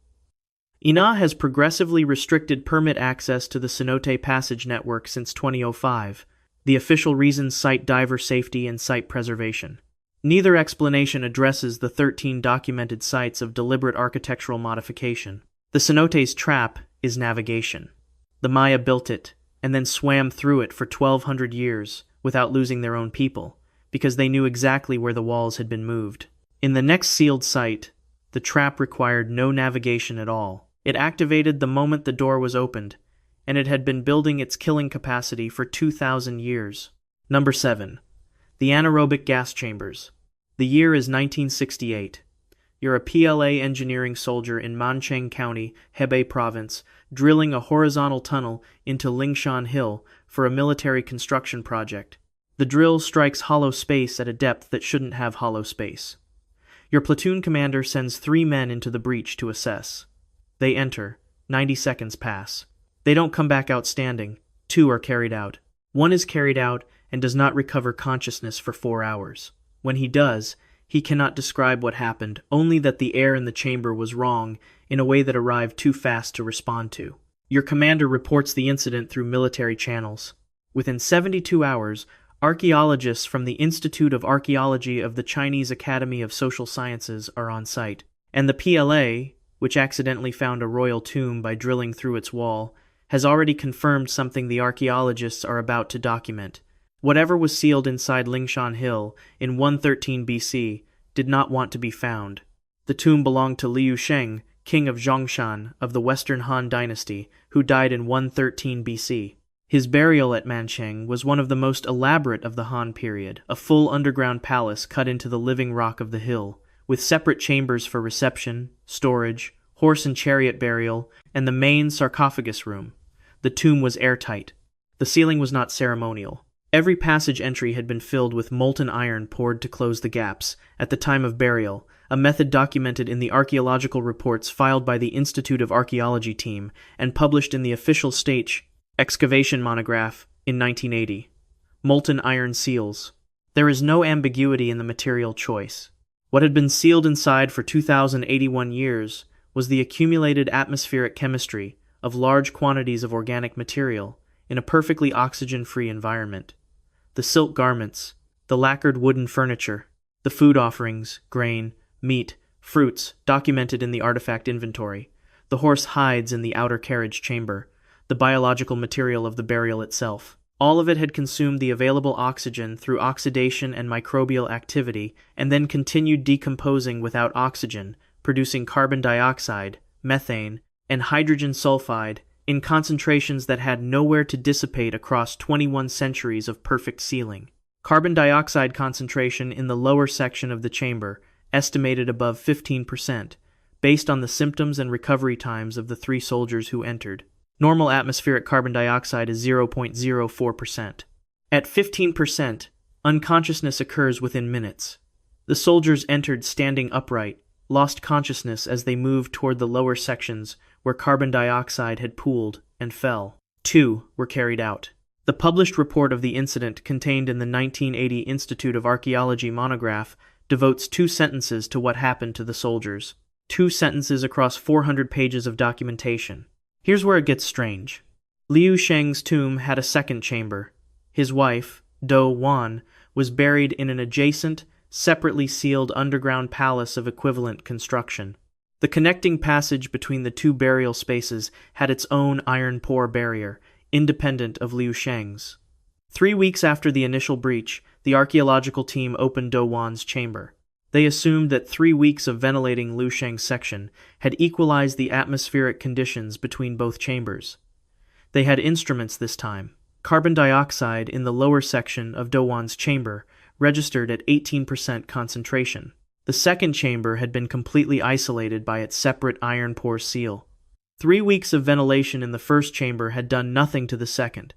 INAH has progressively restricted permit access to the Cenote Passage network since 2005. The official reasons cite diver safety and site preservation. Neither explanation addresses the 13 documented sites of deliberate architectural modification. The cenote's trap is navigation. The Maya built it, and then swam through it for 1,200 years without losing their own people, because they knew exactly where the walls had been moved. In the next sealed site, the trap required no navigation at all. It activated the moment the door was opened, and it had been building its killing capacity for 2,000 years. Number 7. The anaerobic gas chambers. The year is 1968. You're a PLA engineering soldier in Mancheng County, Hebei Province, drilling a horizontal tunnel into Lingshan Hill for a military construction project. The drill strikes hollow space at a depth that shouldn't have hollow space. Your platoon commander sends 3 men into the breach to assess. They enter. 90 seconds pass. They don't come back out standing. 2 are carried out. 1 is carried out and does not recover consciousness for 4 hours. When he does, he cannot describe what happened, only that the air in the chamber was wrong in a way that arrived too fast to respond to. Your commander reports the incident through military channels. Within 72 hours, archaeologists from the Institute of Archaeology of the Chinese Academy of Social Sciences are on site, and the PLA, which accidentally found a royal tomb by drilling through its wall, has already confirmed something the archaeologists are about to document. Whatever was sealed inside Lingshan Hill in 113 BC did not want to be found. The tomb belonged to Liu Sheng, king of Zhongshan of the Western Han dynasty, who died in 113 BC. His burial at Mancheng was one of the most elaborate of the Han period, a full underground palace cut into the living rock of the hill, with separate chambers for reception, storage, horse and chariot burial, and the main sarcophagus room. The tomb was airtight. The sealing was not ceremonial. Every passage entry had been filled with molten iron poured to close the gaps at the time of burial, a method documented in the archaeological reports filed by the Institute of Archaeology team and published in the official state excavation monograph in 1980. Molten iron seals. There is no ambiguity in the material choice. What had been sealed inside for 2,081 years was the accumulated atmospheric chemistry of large quantities of organic material in a perfectly oxygen-free environment. The silk garments, the lacquered wooden furniture, the food offerings, grain, meat, fruits documented in the artifact inventory, the horse hides in the outer carriage chamber, the biological material of the burial itself. All of it had consumed the available oxygen through oxidation and microbial activity and then continued decomposing without oxygen, producing carbon dioxide, methane, and hydrogen sulfide in concentrations that had nowhere to dissipate across 21 centuries of perfect sealing. Carbon dioxide concentration in the lower section of the chamber, estimated above 15%, based on the symptoms and recovery times of the 3 soldiers who entered. Normal atmospheric carbon dioxide is 0.04%. At 15%, unconsciousness occurs within minutes. The soldiers entered standing upright, lost consciousness as they moved toward the lower sections where carbon dioxide had pooled, and fell. 2 were carried out. The published report of the incident contained in the 1980 Institute of Archaeology monograph devotes 2 sentences to what happened to the soldiers. 2 sentences across 400 pages of documentation. Here's where it gets strange. Liu Sheng's tomb had a second chamber. His wife, Do Wan, was buried in an adjacent, separately sealed underground palace of equivalent construction. The connecting passage between the 2 burial spaces had its own iron pore barrier, independent of Liu Sheng's. 3 weeks after the initial breach, the archaeological team opened Do Wan's chamber. They assumed that 3 weeks of ventilating Liu Sheng's section had equalized the atmospheric conditions between both chambers. They had instruments this time. Carbon dioxide in the lower section of Do Wan's chamber registered at 18% concentration. The second chamber had been completely isolated by its separate iron pore seal. 3 weeks of ventilation in the first chamber had done nothing to the second.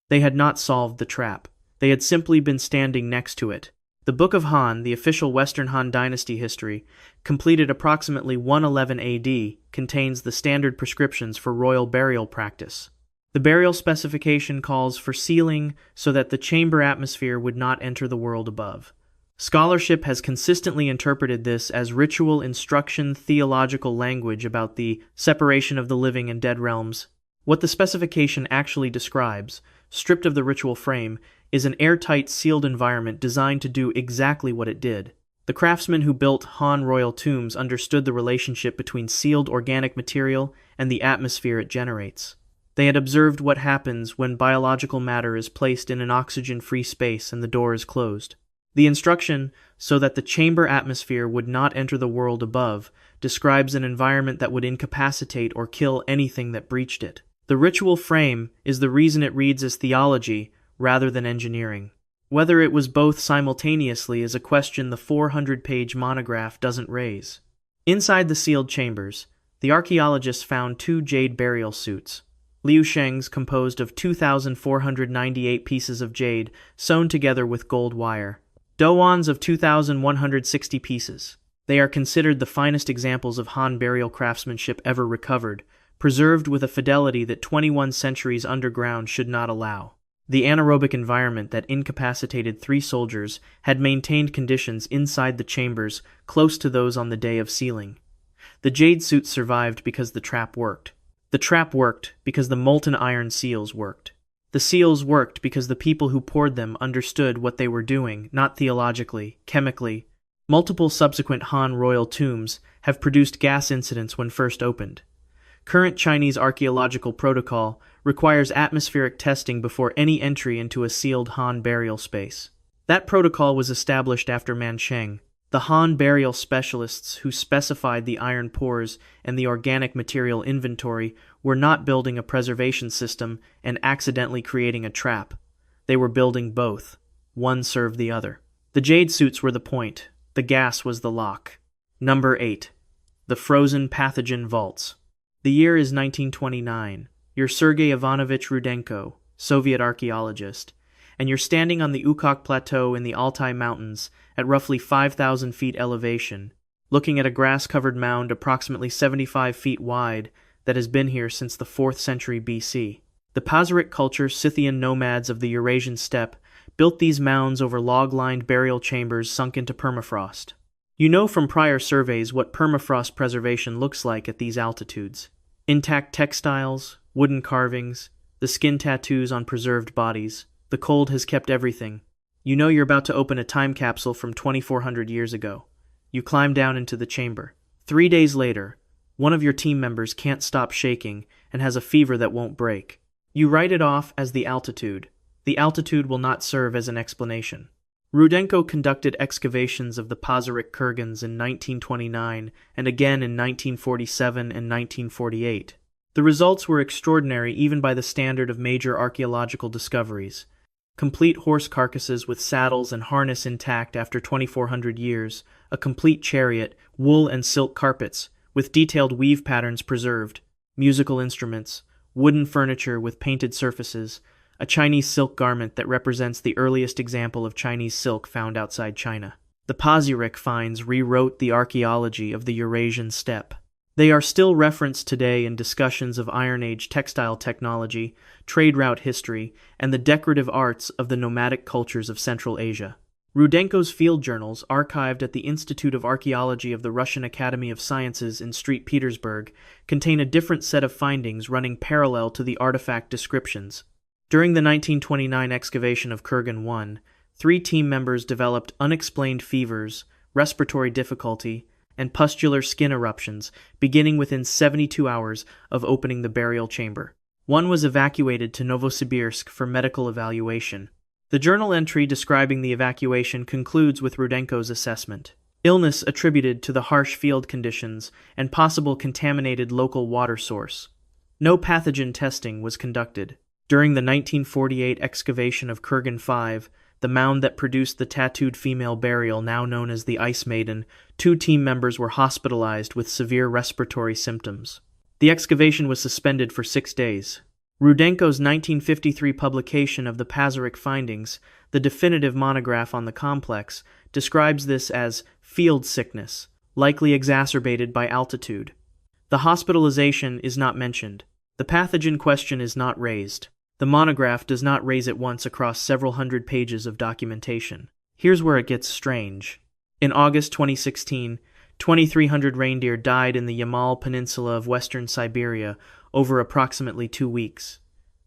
They had not solved the trap. They had simply been standing next to it. The Book of Han, the official Western Han Dynasty history, completed approximately 111 AD, contains the standard prescriptions for royal burial practice. The burial specification calls for sealing so that the chamber atmosphere would not enter the world above. Scholarship has consistently interpreted this as ritual instruction theological language about the separation of the living and dead realms. What the specification actually describes, stripped of the ritual frame, is an airtight sealed environment designed to do exactly what it did. The craftsmen who built Han royal tombs understood the relationship between sealed organic material and the atmosphere it generates. They had observed what happens when biological matter is placed in an oxygen-free space and the door is closed. The instruction, so that the chamber atmosphere would not enter the world above, describes an environment that would incapacitate or kill anything that breached it. The ritual frame is the reason it reads as theology rather than engineering. Whether it was both simultaneously is a question the 400-page monograph doesn't raise. Inside the sealed chambers, the archaeologists found 2 jade burial suits. Liu Sheng's composed of 2,498 pieces of jade sewn together with gold wire. Do Wan's of 2,160 pieces. They are considered the finest examples of Han burial craftsmanship ever recovered, preserved with a fidelity that 21 centuries underground should not allow. The anaerobic environment that incapacitated 3 soldiers had maintained conditions inside the chambers close to those on the day of sealing. The jade suits survived because the trap worked. The trap worked because the molten iron seals worked. The seals worked because the people who poured them understood what they were doing, not theologically, chemically. Multiple subsequent Han royal tombs have produced gas incidents when first opened. Current Chinese archaeological protocol requires atmospheric testing before any entry into a sealed Han burial space. That protocol was established after Mansheng. The Han burial specialists who specified the iron pores and the organic material inventory were not building a preservation system and accidentally creating a trap. They were building both. One served the other. The jade suits were the point. The gas was the lock. Number 8. The frozen pathogen vaults. The year is 1929. You're Sergei Ivanovich Rudenko, Soviet archaeologist, and you're standing on the Ukok Plateau in the Altai Mountains at roughly 5,000 feet elevation, looking at a grass-covered mound approximately 75 feet wide that has been here since the 4th century BC. The Pazyryk culture Scythian nomads of the Eurasian steppe built these mounds over log-lined burial chambers sunk into permafrost. You know from prior surveys what permafrost preservation looks like at these altitudes. Intact textiles, wooden carvings, the skin tattoos on preserved bodies. The cold has kept everything. You know you're about to open a time capsule from 2,400 years ago. You climb down into the chamber. 3 days later, one of your team members can't stop shaking and has a fever that won't break. You write it off as the altitude. The altitude will not serve as an explanation. Rudenko conducted excavations of the Pazyryk kurgans in 1929 and again in 1947 and 1948. The results were extraordinary even by the standard of major archaeological discoveries. Complete horse carcasses with saddles and harness intact after 2,400 years, a complete chariot, wool and silk carpets, with detailed weave patterns preserved, musical instruments, wooden furniture with painted surfaces, a Chinese silk garment that represents the earliest example of Chinese silk found outside China. The Pazyryk finds rewrote the archaeology of the Eurasian steppe. They are still referenced today in discussions of Iron Age textile technology, trade route history, and the decorative arts of the nomadic cultures of Central Asia. Rudenko's field journals, archived at the Institute of Archaeology of the Russian Academy of Sciences in St. Petersburg, contain a different set of findings running parallel to the artifact descriptions. During the 1929 excavation of Kurgan 1, 3 team members developed unexplained fevers, respiratory difficulty, and pustular skin eruptions, beginning within 72 hours of opening the burial chamber. One was evacuated to Novosibirsk for medical evaluation. The journal entry describing the evacuation concludes with Rudenko's assessment. Illness attributed to the harsh field conditions and possible contaminated local water source. No pathogen testing was conducted. During the 1948 excavation of Kurgan 5, the mound that produced the tattooed female burial now known as the Ice Maiden, 2 team members were hospitalized with severe respiratory symptoms. The excavation was suspended for 6 days. Rudenko's 1953 publication of the Pazyryk findings, the definitive monograph on the complex, describes this as field sickness, likely exacerbated by altitude. The hospitalization is not mentioned. The pathogen question is not raised. The monograph does not raise it once across several hundred pages of documentation. Here's where it gets strange. In August 2016, 2,300 reindeer died in the Yamal Peninsula of western Siberia over approximately 2 weeks.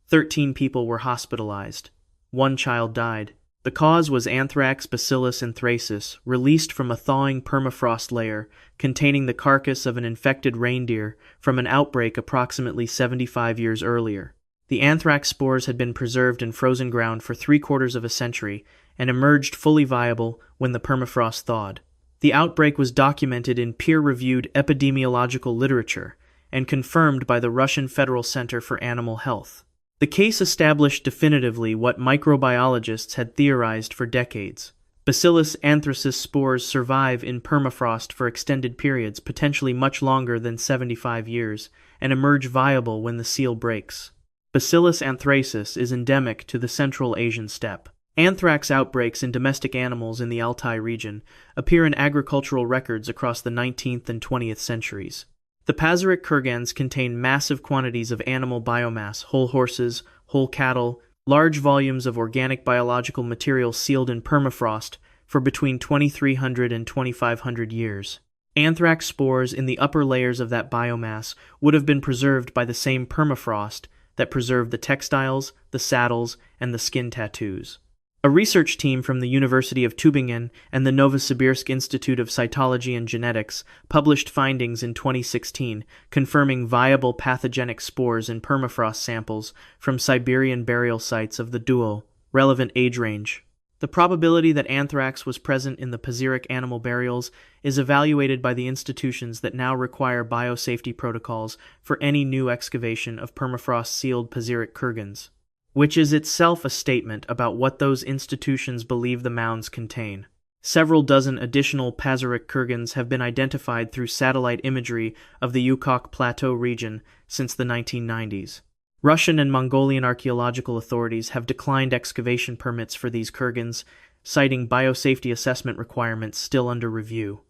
13 people were hospitalized. 1 child died. The cause was anthrax bacillus anthracis, released from a thawing permafrost layer containing the carcass of an infected reindeer from an outbreak approximately 75 years earlier. The anthrax spores had been preserved in frozen ground for 3/4 of a century and emerged fully viable when the permafrost thawed. The outbreak was documented in peer-reviewed epidemiological literature and confirmed by the Russian Federal Center for Animal Health. The case established definitively what microbiologists had theorized for decades. Bacillus anthracis spores survive in permafrost for extended periods, potentially much longer than 75 years, and emerge viable when the seal breaks. Bacillus anthracis is endemic to the Central Asian steppe. Anthrax outbreaks in domestic animals in the Altai region appear in agricultural records across the 19th and 20th centuries. The Pazyryk kurgans contain massive quantities of animal biomass, whole horses, whole cattle, large volumes of organic biological material sealed in permafrost for between 2,300 and 2,500 years. Anthrax spores in the upper layers of that biomass would have been preserved by the same permafrost that preserved the textiles, the saddles, and the skin tattoos. A research team from the University of Tübingen and the Novosibirsk Institute of Cytology and Genetics published findings in 2016 confirming viable pathogenic spores in permafrost samples from Siberian burial sites of the dual, relevant age range. The probability that anthrax was present in the Pazyryk animal burials is evaluated by the institutions that now require biosafety protocols for any new excavation of permafrost-sealed Pazyryk kurgans, which is itself a statement about what those institutions believe the mounds contain. Several dozen additional Pazyryk kurgans have been identified through satellite imagery of the Yukok Plateau region since the 1990s. Russian and Mongolian archaeological authorities have declined excavation permits for these kurgans, citing biosafety assessment requirements still under review.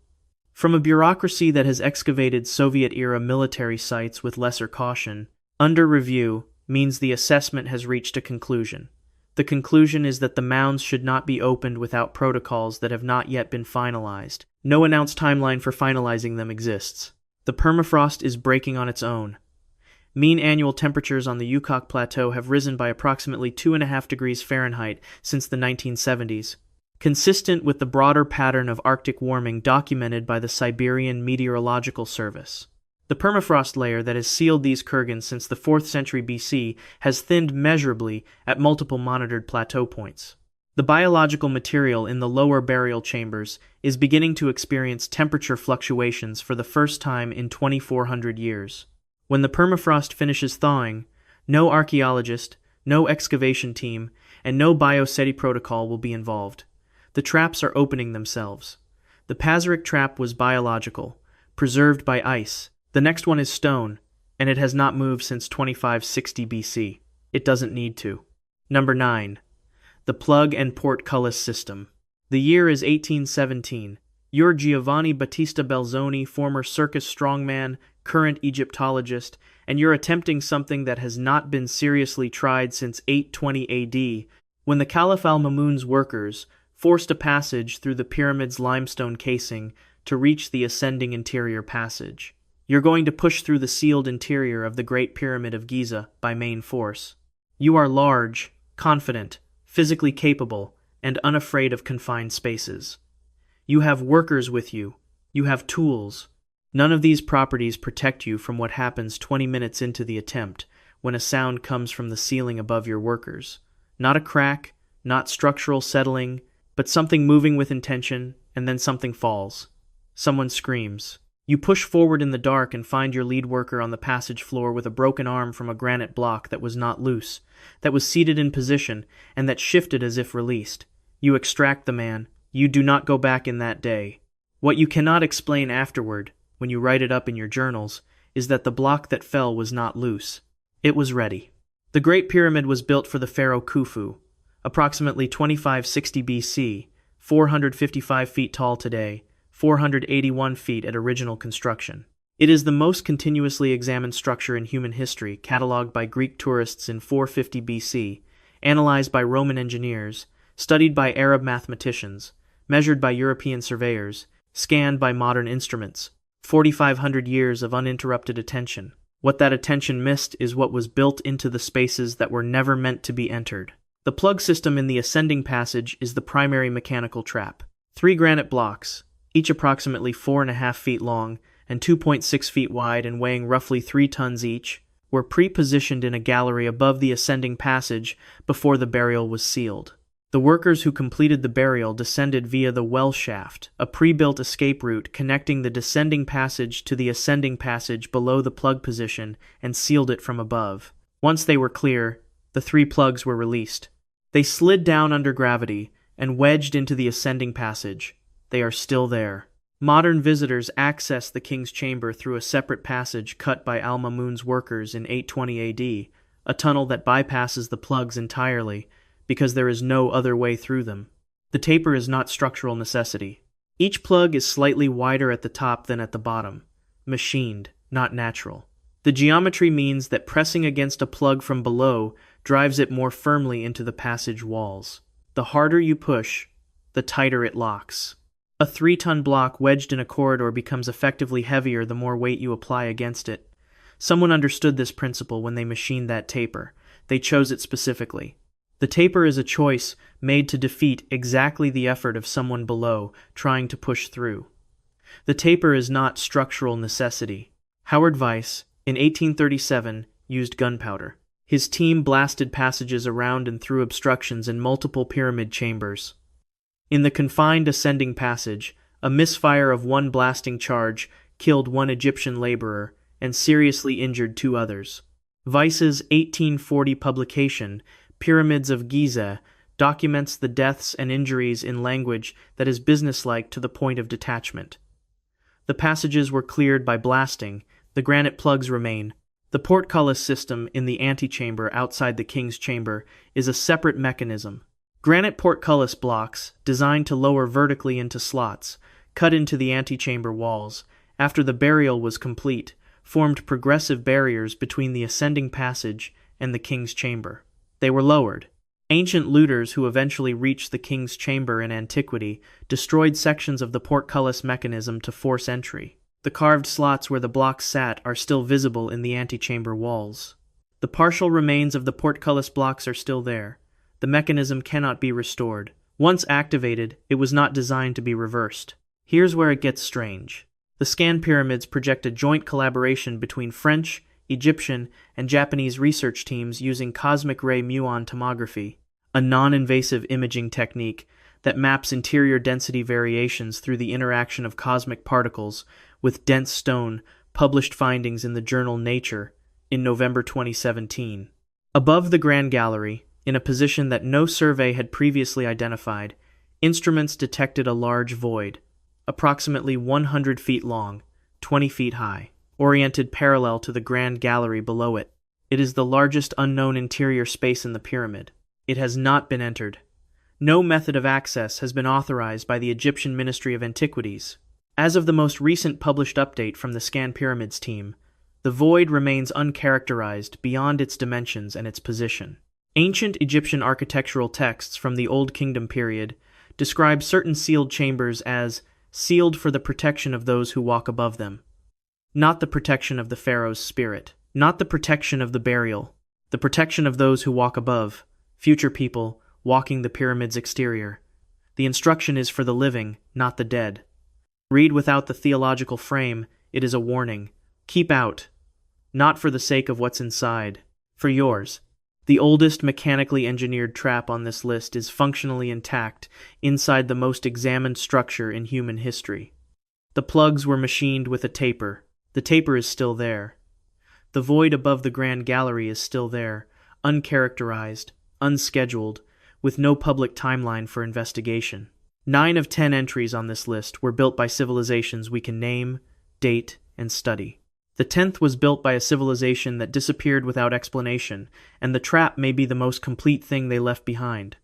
From a bureaucracy that has excavated Soviet-era military sites with lesser caution, under review means the assessment has reached a conclusion. The conclusion is that the mounds should not be opened without protocols that have not yet been finalized. No announced timeline for finalizing them exists. The permafrost is breaking on its own. Mean annual temperatures on the Yukok Plateau have risen by approximately 2.5 degrees Fahrenheit since the 1970s, consistent with the broader pattern of Arctic warming documented by the Siberian Meteorological Service. The permafrost layer that has sealed these kurgans since the 4th century BC has thinned measurably at multiple monitored plateau points. The biological material in the lower burial chambers is beginning to experience temperature fluctuations for the first time in 2,400 years. When the permafrost finishes thawing, no archaeologist, no excavation team, and no biosafety protocol will be involved. The traps are opening themselves. The Pazyryk trap was biological, preserved by ice. The next one is stone, and it has not moved since 2560 BC. It doesn't need to. Number 9. The plug and portcullis system. The year is 1817. You're Giovanni Battista Belzoni, former circus strongman, current Egyptologist, and you're attempting something that has not been seriously tried since 820 AD, when the Caliph al-Mamun's workers forced a passage through the pyramid's limestone casing to reach the ascending interior passage. You're going to push through the sealed interior of the Great Pyramid of Giza by main force. You are large, confident, physically capable, and unafraid of confined spaces. You have workers with you. You have tools. None of these properties protect you from what happens 20 minutes into the attempt, when a sound comes from the ceiling above your workers. Not a crack, not structural settling, but something moving with intention, and then something falls. Someone screams. You push forward in the dark and find your lead worker on the passage floor with a broken arm from a granite block that was not loose, that was seated in position, and that shifted as if released. You extract the man. You do not go back in that day. What you cannot explain afterward, when you write it up in your journals, is that the block that fell was not loose. It was ready. The Great Pyramid was built for the pharaoh Khufu, approximately 2560 BC, 455 feet tall today, 481 feet at original construction. It is the most continuously examined structure in human history, catalogued by Greek tourists in 450 BC, analyzed by Roman engineers, studied by Arab mathematicians, measured by European surveyors, scanned by modern instruments. 4,500 years of uninterrupted attention. What that attention missed is what was built into the spaces that were never meant to be entered. The plug system in the ascending passage is the primary mechanical trap. 3 granite blocks, each approximately 4.5 feet long and 2.6 feet wide and weighing roughly 3 tons each, were pre-positioned in a gallery above the ascending passage before the burial was sealed. The workers who completed the burial descended via the well shaft, a pre-built escape route connecting the descending passage to the ascending passage below the plug position, and sealed it from above. Once they were clear, the 3 plugs were released. They slid down under gravity and wedged into the ascending passage. They are still there. Modern visitors access the king's chamber through a separate passage cut by al-Mamun's workers in 820 AD, a tunnel that bypasses the plugs entirely, because there is no other way through them. The taper is not structural necessity. Each plug is slightly wider at the top than at the bottom. Machined, not natural. The geometry means that pressing against a plug from below drives it more firmly into the passage walls. The harder you push, the tighter it locks. A 3-ton block wedged in a corridor becomes effectively heavier the more weight you apply against it. Someone understood this principle when they machined that taper. They chose it specifically. The taper is a choice made to defeat exactly the effort of someone below trying to push through. The taper is not structural necessity. Howard Weiss, in 1837, used gunpowder. His team blasted passages around and through obstructions in multiple pyramid chambers. In the confined ascending passage, a misfire of 1 blasting charge killed 1 Egyptian laborer and seriously injured 2 others. Weiss's 1840 publication, Pyramids of Giza, documents the deaths and injuries in language that is businesslike to the point of detachment. The passages were cleared by blasting. The granite plugs remain. The portcullis system in the antechamber outside the king's chamber is a separate mechanism. Granite portcullis blocks, designed to lower vertically into slots, cut into the antechamber walls, after the burial was complete, formed progressive barriers between the ascending passage and the king's chamber. They were lowered. Ancient looters who eventually reached the king's chamber in antiquity destroyed sections of the portcullis mechanism to force entry. The carved slots where the blocks sat are still visible in the antechamber walls. The partial remains of the portcullis blocks are still there. The mechanism cannot be restored. Once activated, it was not designed to be reversed. Here's where it gets strange. The scan pyramids project a joint collaboration between French, Egyptian, and Japanese research teams using cosmic ray muon tomography, a non-invasive imaging technique that maps interior density variations through the interaction of cosmic particles with dense stone, published findings in the journal Nature in November 2017. Above the Grand Gallery, in a position that no survey had previously identified, instruments detected a large void, approximately 100 feet long, 20 feet high, oriented parallel to the Grand Gallery below it. It is the largest unknown interior space in the pyramid. It has not been entered. No method of access has been authorized by the Egyptian Ministry of Antiquities. As of the most recent published update from the Scan Pyramids team, the void remains uncharacterized beyond its dimensions and its position. Ancient Egyptian architectural texts from the Old Kingdom period describe certain sealed chambers as sealed for the protection of those who walk above them. Not the protection of the pharaoh's spirit, not the protection of the burial, the protection of those who walk above, future people walking the pyramid's exterior. The instruction is for the living, not the dead. Read without the theological frame, it is a warning. Keep out. Not for the sake of what's inside, for yours. The oldest mechanically engineered trap on this list is functionally intact inside the most examined structure in human history. The plugs were machined with a taper. The taper is still there. The void above the Grand Gallery is still there, uncharacterized, unscheduled, with no public timeline for investigation. 9 of 10 entries on this list were built by civilizations we can name, date, and study. The 10th was built by a civilization that disappeared without explanation, and the trap may be the most complete thing they left behind.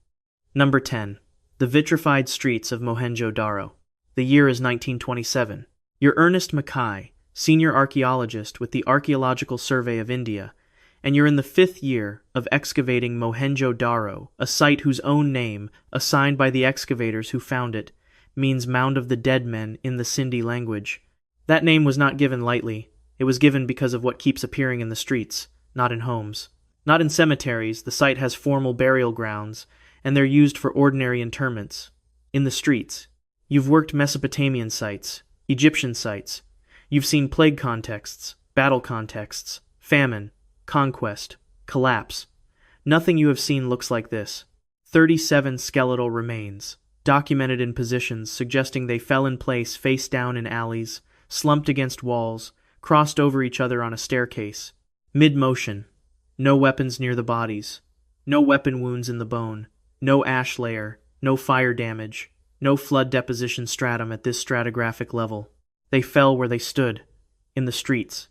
Number 10. The vitrified streets of Mohenjo-Daro. The year is 1927. You're Ernest Mackay, senior archaeologist with the Archaeological Survey of India, and you're in the 5th year of excavating Mohenjo-Daro, a site whose own name, assigned by the excavators who found it, means Mound of the Dead Men in the Sindhi language. That name was not given lightly. It was given because of what keeps appearing in the streets, not in homes. Not in cemeteries, the site has formal burial grounds, and they're used for ordinary interments. In the streets. You've worked Mesopotamian sites, Egyptian sites. You've seen plague contexts, battle contexts, famine, conquest, collapse. Nothing you have seen looks like this. 37 skeletal remains, documented in positions suggesting they fell in place face down in alleys, slumped against walls, crossed over each other on a staircase. Mid-motion. No weapons near the bodies. No weapon wounds in the bone. No ash layer. No fire damage. No flood deposition stratum at this stratigraphic level. They fell where they stood. In the streets.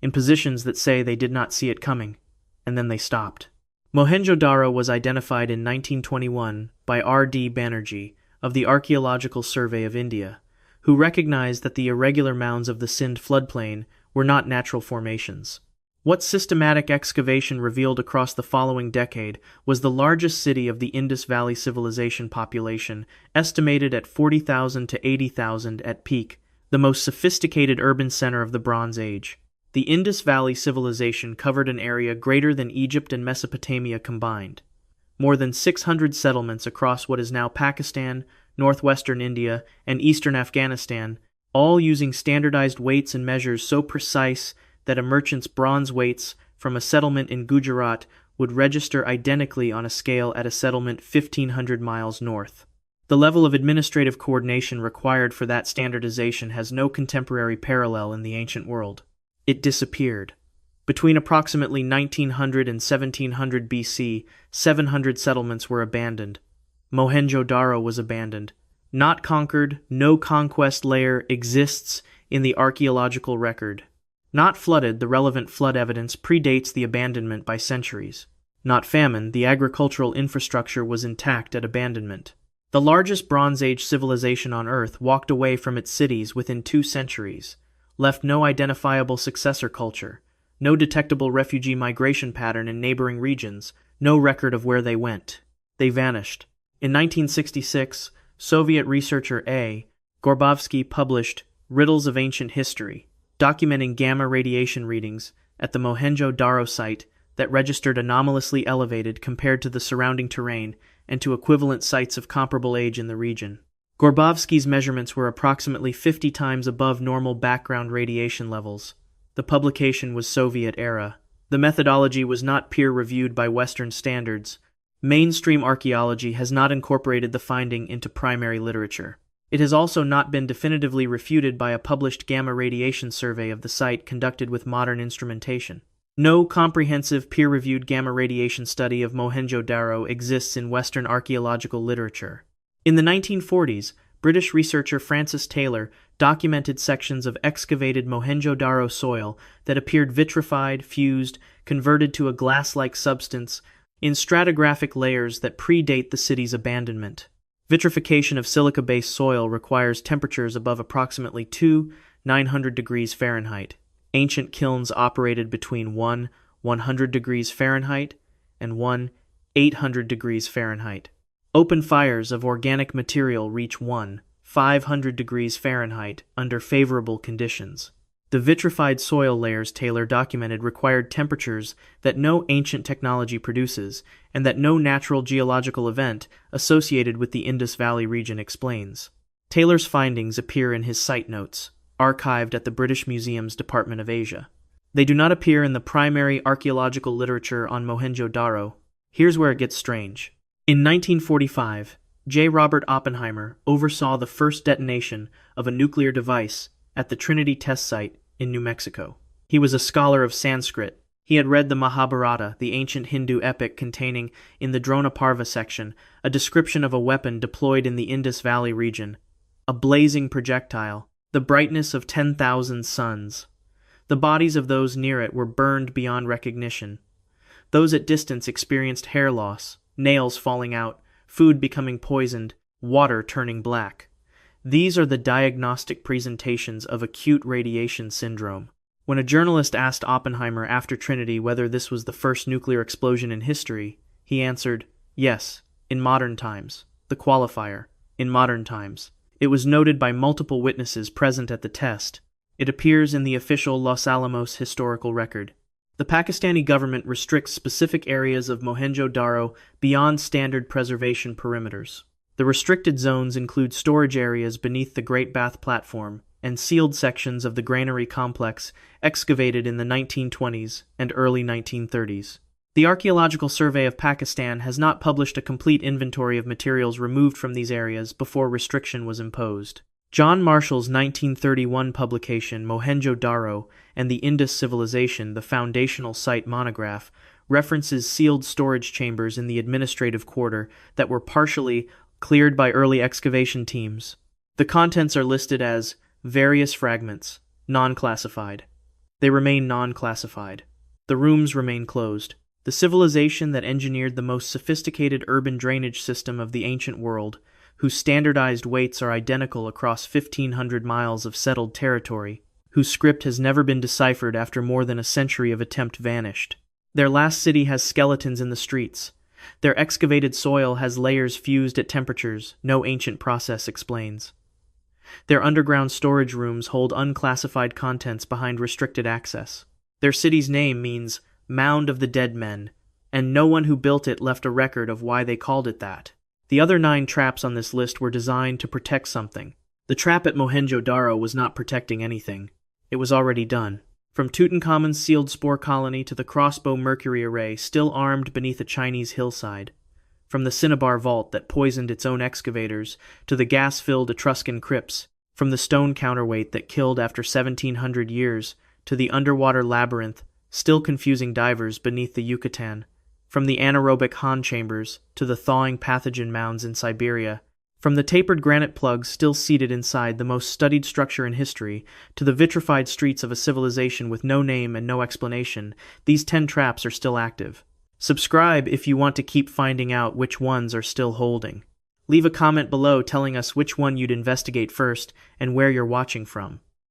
In positions that say they did not see it coming. And then they stopped. Mohenjo-Daro was identified in 1921 by R.D. Banerjee of the Archaeological Survey of India, who recognized that the irregular mounds of the Sindh floodplain were not natural formations. What systematic excavation revealed across the following decade was the largest city of the Indus Valley Civilization population, estimated at 40,000 to 80,000 at peak, the most sophisticated urban center of the Bronze Age. The Indus Valley Civilization covered an area greater than Egypt and Mesopotamia combined. More than 600 settlements across what is now Pakistan, northwestern India, and eastern Afghanistan, all using standardized weights and measures so precise that a merchant's bronze weights from a settlement in Gujarat would register identically on a scale at a settlement 1,500 miles north. The level of administrative coordination required for that standardization has no contemporary parallel in the ancient world. It disappeared. Between approximately 1900 and 1700 BC, 700 settlements were abandoned. Mohenjo-Daro was abandoned. Not conquered, no conquest layer exists in the archaeological record. Not flooded, the relevant flood evidence predates the abandonment by centuries. Not famine, the agricultural infrastructure was intact at abandonment. The largest Bronze Age civilization on Earth walked away from its cities within 2 centuries, left no identifiable successor culture, no detectable refugee migration pattern in neighboring regions, no record of where they went. They vanished. In 1966, Soviet researcher A. Gorbovsky published Riddles of Ancient History, documenting gamma radiation readings at the Mohenjo-Daro site that registered anomalously elevated compared to the surrounding terrain and to equivalent sites of comparable age in the region. Gorbovsky's measurements were approximately 50 times above normal background radiation levels. The publication was Soviet era. The methodology was not peer-reviewed by Western standards. Mainstream archaeology has not incorporated the finding into primary literature. It has also not been definitively refuted by a published gamma radiation survey of the site conducted with modern instrumentation. No comprehensive peer-reviewed gamma radiation study of Mohenjo-Daro exists in Western archaeological literature. In the 1940s, British researcher Francis Taylor documented sections of excavated Mohenjo-Daro soil that appeared vitrified, fused, converted to a glass-like substance in stratigraphic layers that predate the city's abandonment. Vitrification of silica-based soil requires temperatures above approximately 2,900 degrees Fahrenheit. Ancient kilns operated between 100 degrees Fahrenheit and 800 degrees Fahrenheit. Open fires of organic material reach 500 degrees Fahrenheit under favorable conditions. The vitrified soil layers Taylor documented required temperatures that no ancient technology produces and that no natural geological event associated with the Indus Valley region explains. Taylor's findings appear in his site notes, archived at the British Museum's Department of Asia. They do not appear in the primary archaeological literature on Mohenjo-Daro. Here's where it gets strange. In 1945, J. Robert Oppenheimer oversaw the first detonation of a nuclear device at the Trinity test site in New Mexico. He was a scholar of Sanskrit. He had read the Mahabharata, the ancient Hindu epic containing, in the Dronaparva section, a description of a weapon deployed in the Indus Valley region. A blazing projectile, the brightness of 10,000 suns. The bodies of those near it were burned beyond recognition. Those at distance experienced hair loss, nails falling out, food becoming poisoned, water turning black. These are the diagnostic presentations of acute radiation syndrome. When a journalist asked Oppenheimer after Trinity whether this was the first nuclear explosion in history, he answered, "Yes, in modern times." The qualifier, "in modern times." It was noted by multiple witnesses present at the test. It appears in the official Los Alamos historical record. The Pakistani government restricts specific areas of Mohenjo-Daro beyond standard preservation perimeters. The restricted zones include storage areas beneath the Great Bath platform and sealed sections of the granary complex excavated in the 1920s and early 1930s. The Archaeological Survey of Pakistan has not published a complete inventory of materials removed from these areas before restriction was imposed. John Marshall's 1931 publication Mohenjo-Daro and the Indus Civilization, the foundational site monograph, references sealed storage chambers in the administrative quarter that were partially cleared by early excavation teams. The contents are listed as various fragments, non-classified. They remain non-classified. The rooms remain closed. The civilization that engineered the most sophisticated urban drainage system of the ancient world, whose standardized weights are identical across 1,500 miles of settled territory, whose script has never been deciphered after more than a century of attempt vanished. Their last city has skeletons in the streets. Their excavated soil has layers fused at temperatures no ancient process explains. Their underground storage rooms hold unclassified contents behind restricted access. Their city's name means Mound of the Dead Men, and no one who built it left a record of why they called it that. The other 9 traps on this list were designed to protect something. The trap at Mohenjo-Daro was not protecting anything. It was already done. From Tutankhamun's sealed spore colony to the crossbow mercury array still armed beneath a Chinese hillside. From the cinnabar vault that poisoned its own excavators to the gas-filled Etruscan crypts. From the stone counterweight that killed after 1,700 years to the underwater labyrinth still confusing divers beneath the Yucatan. From the anaerobic Han chambers to the thawing pathogen mounds in Siberia. From the tapered granite plugs still seated inside the most studied structure in history to the vitrified streets of a civilization with no name and no explanation, these 10 traps are still active. Subscribe if you want to keep finding out which ones are still holding. Leave a comment below telling us which one you'd investigate first and where you're watching from.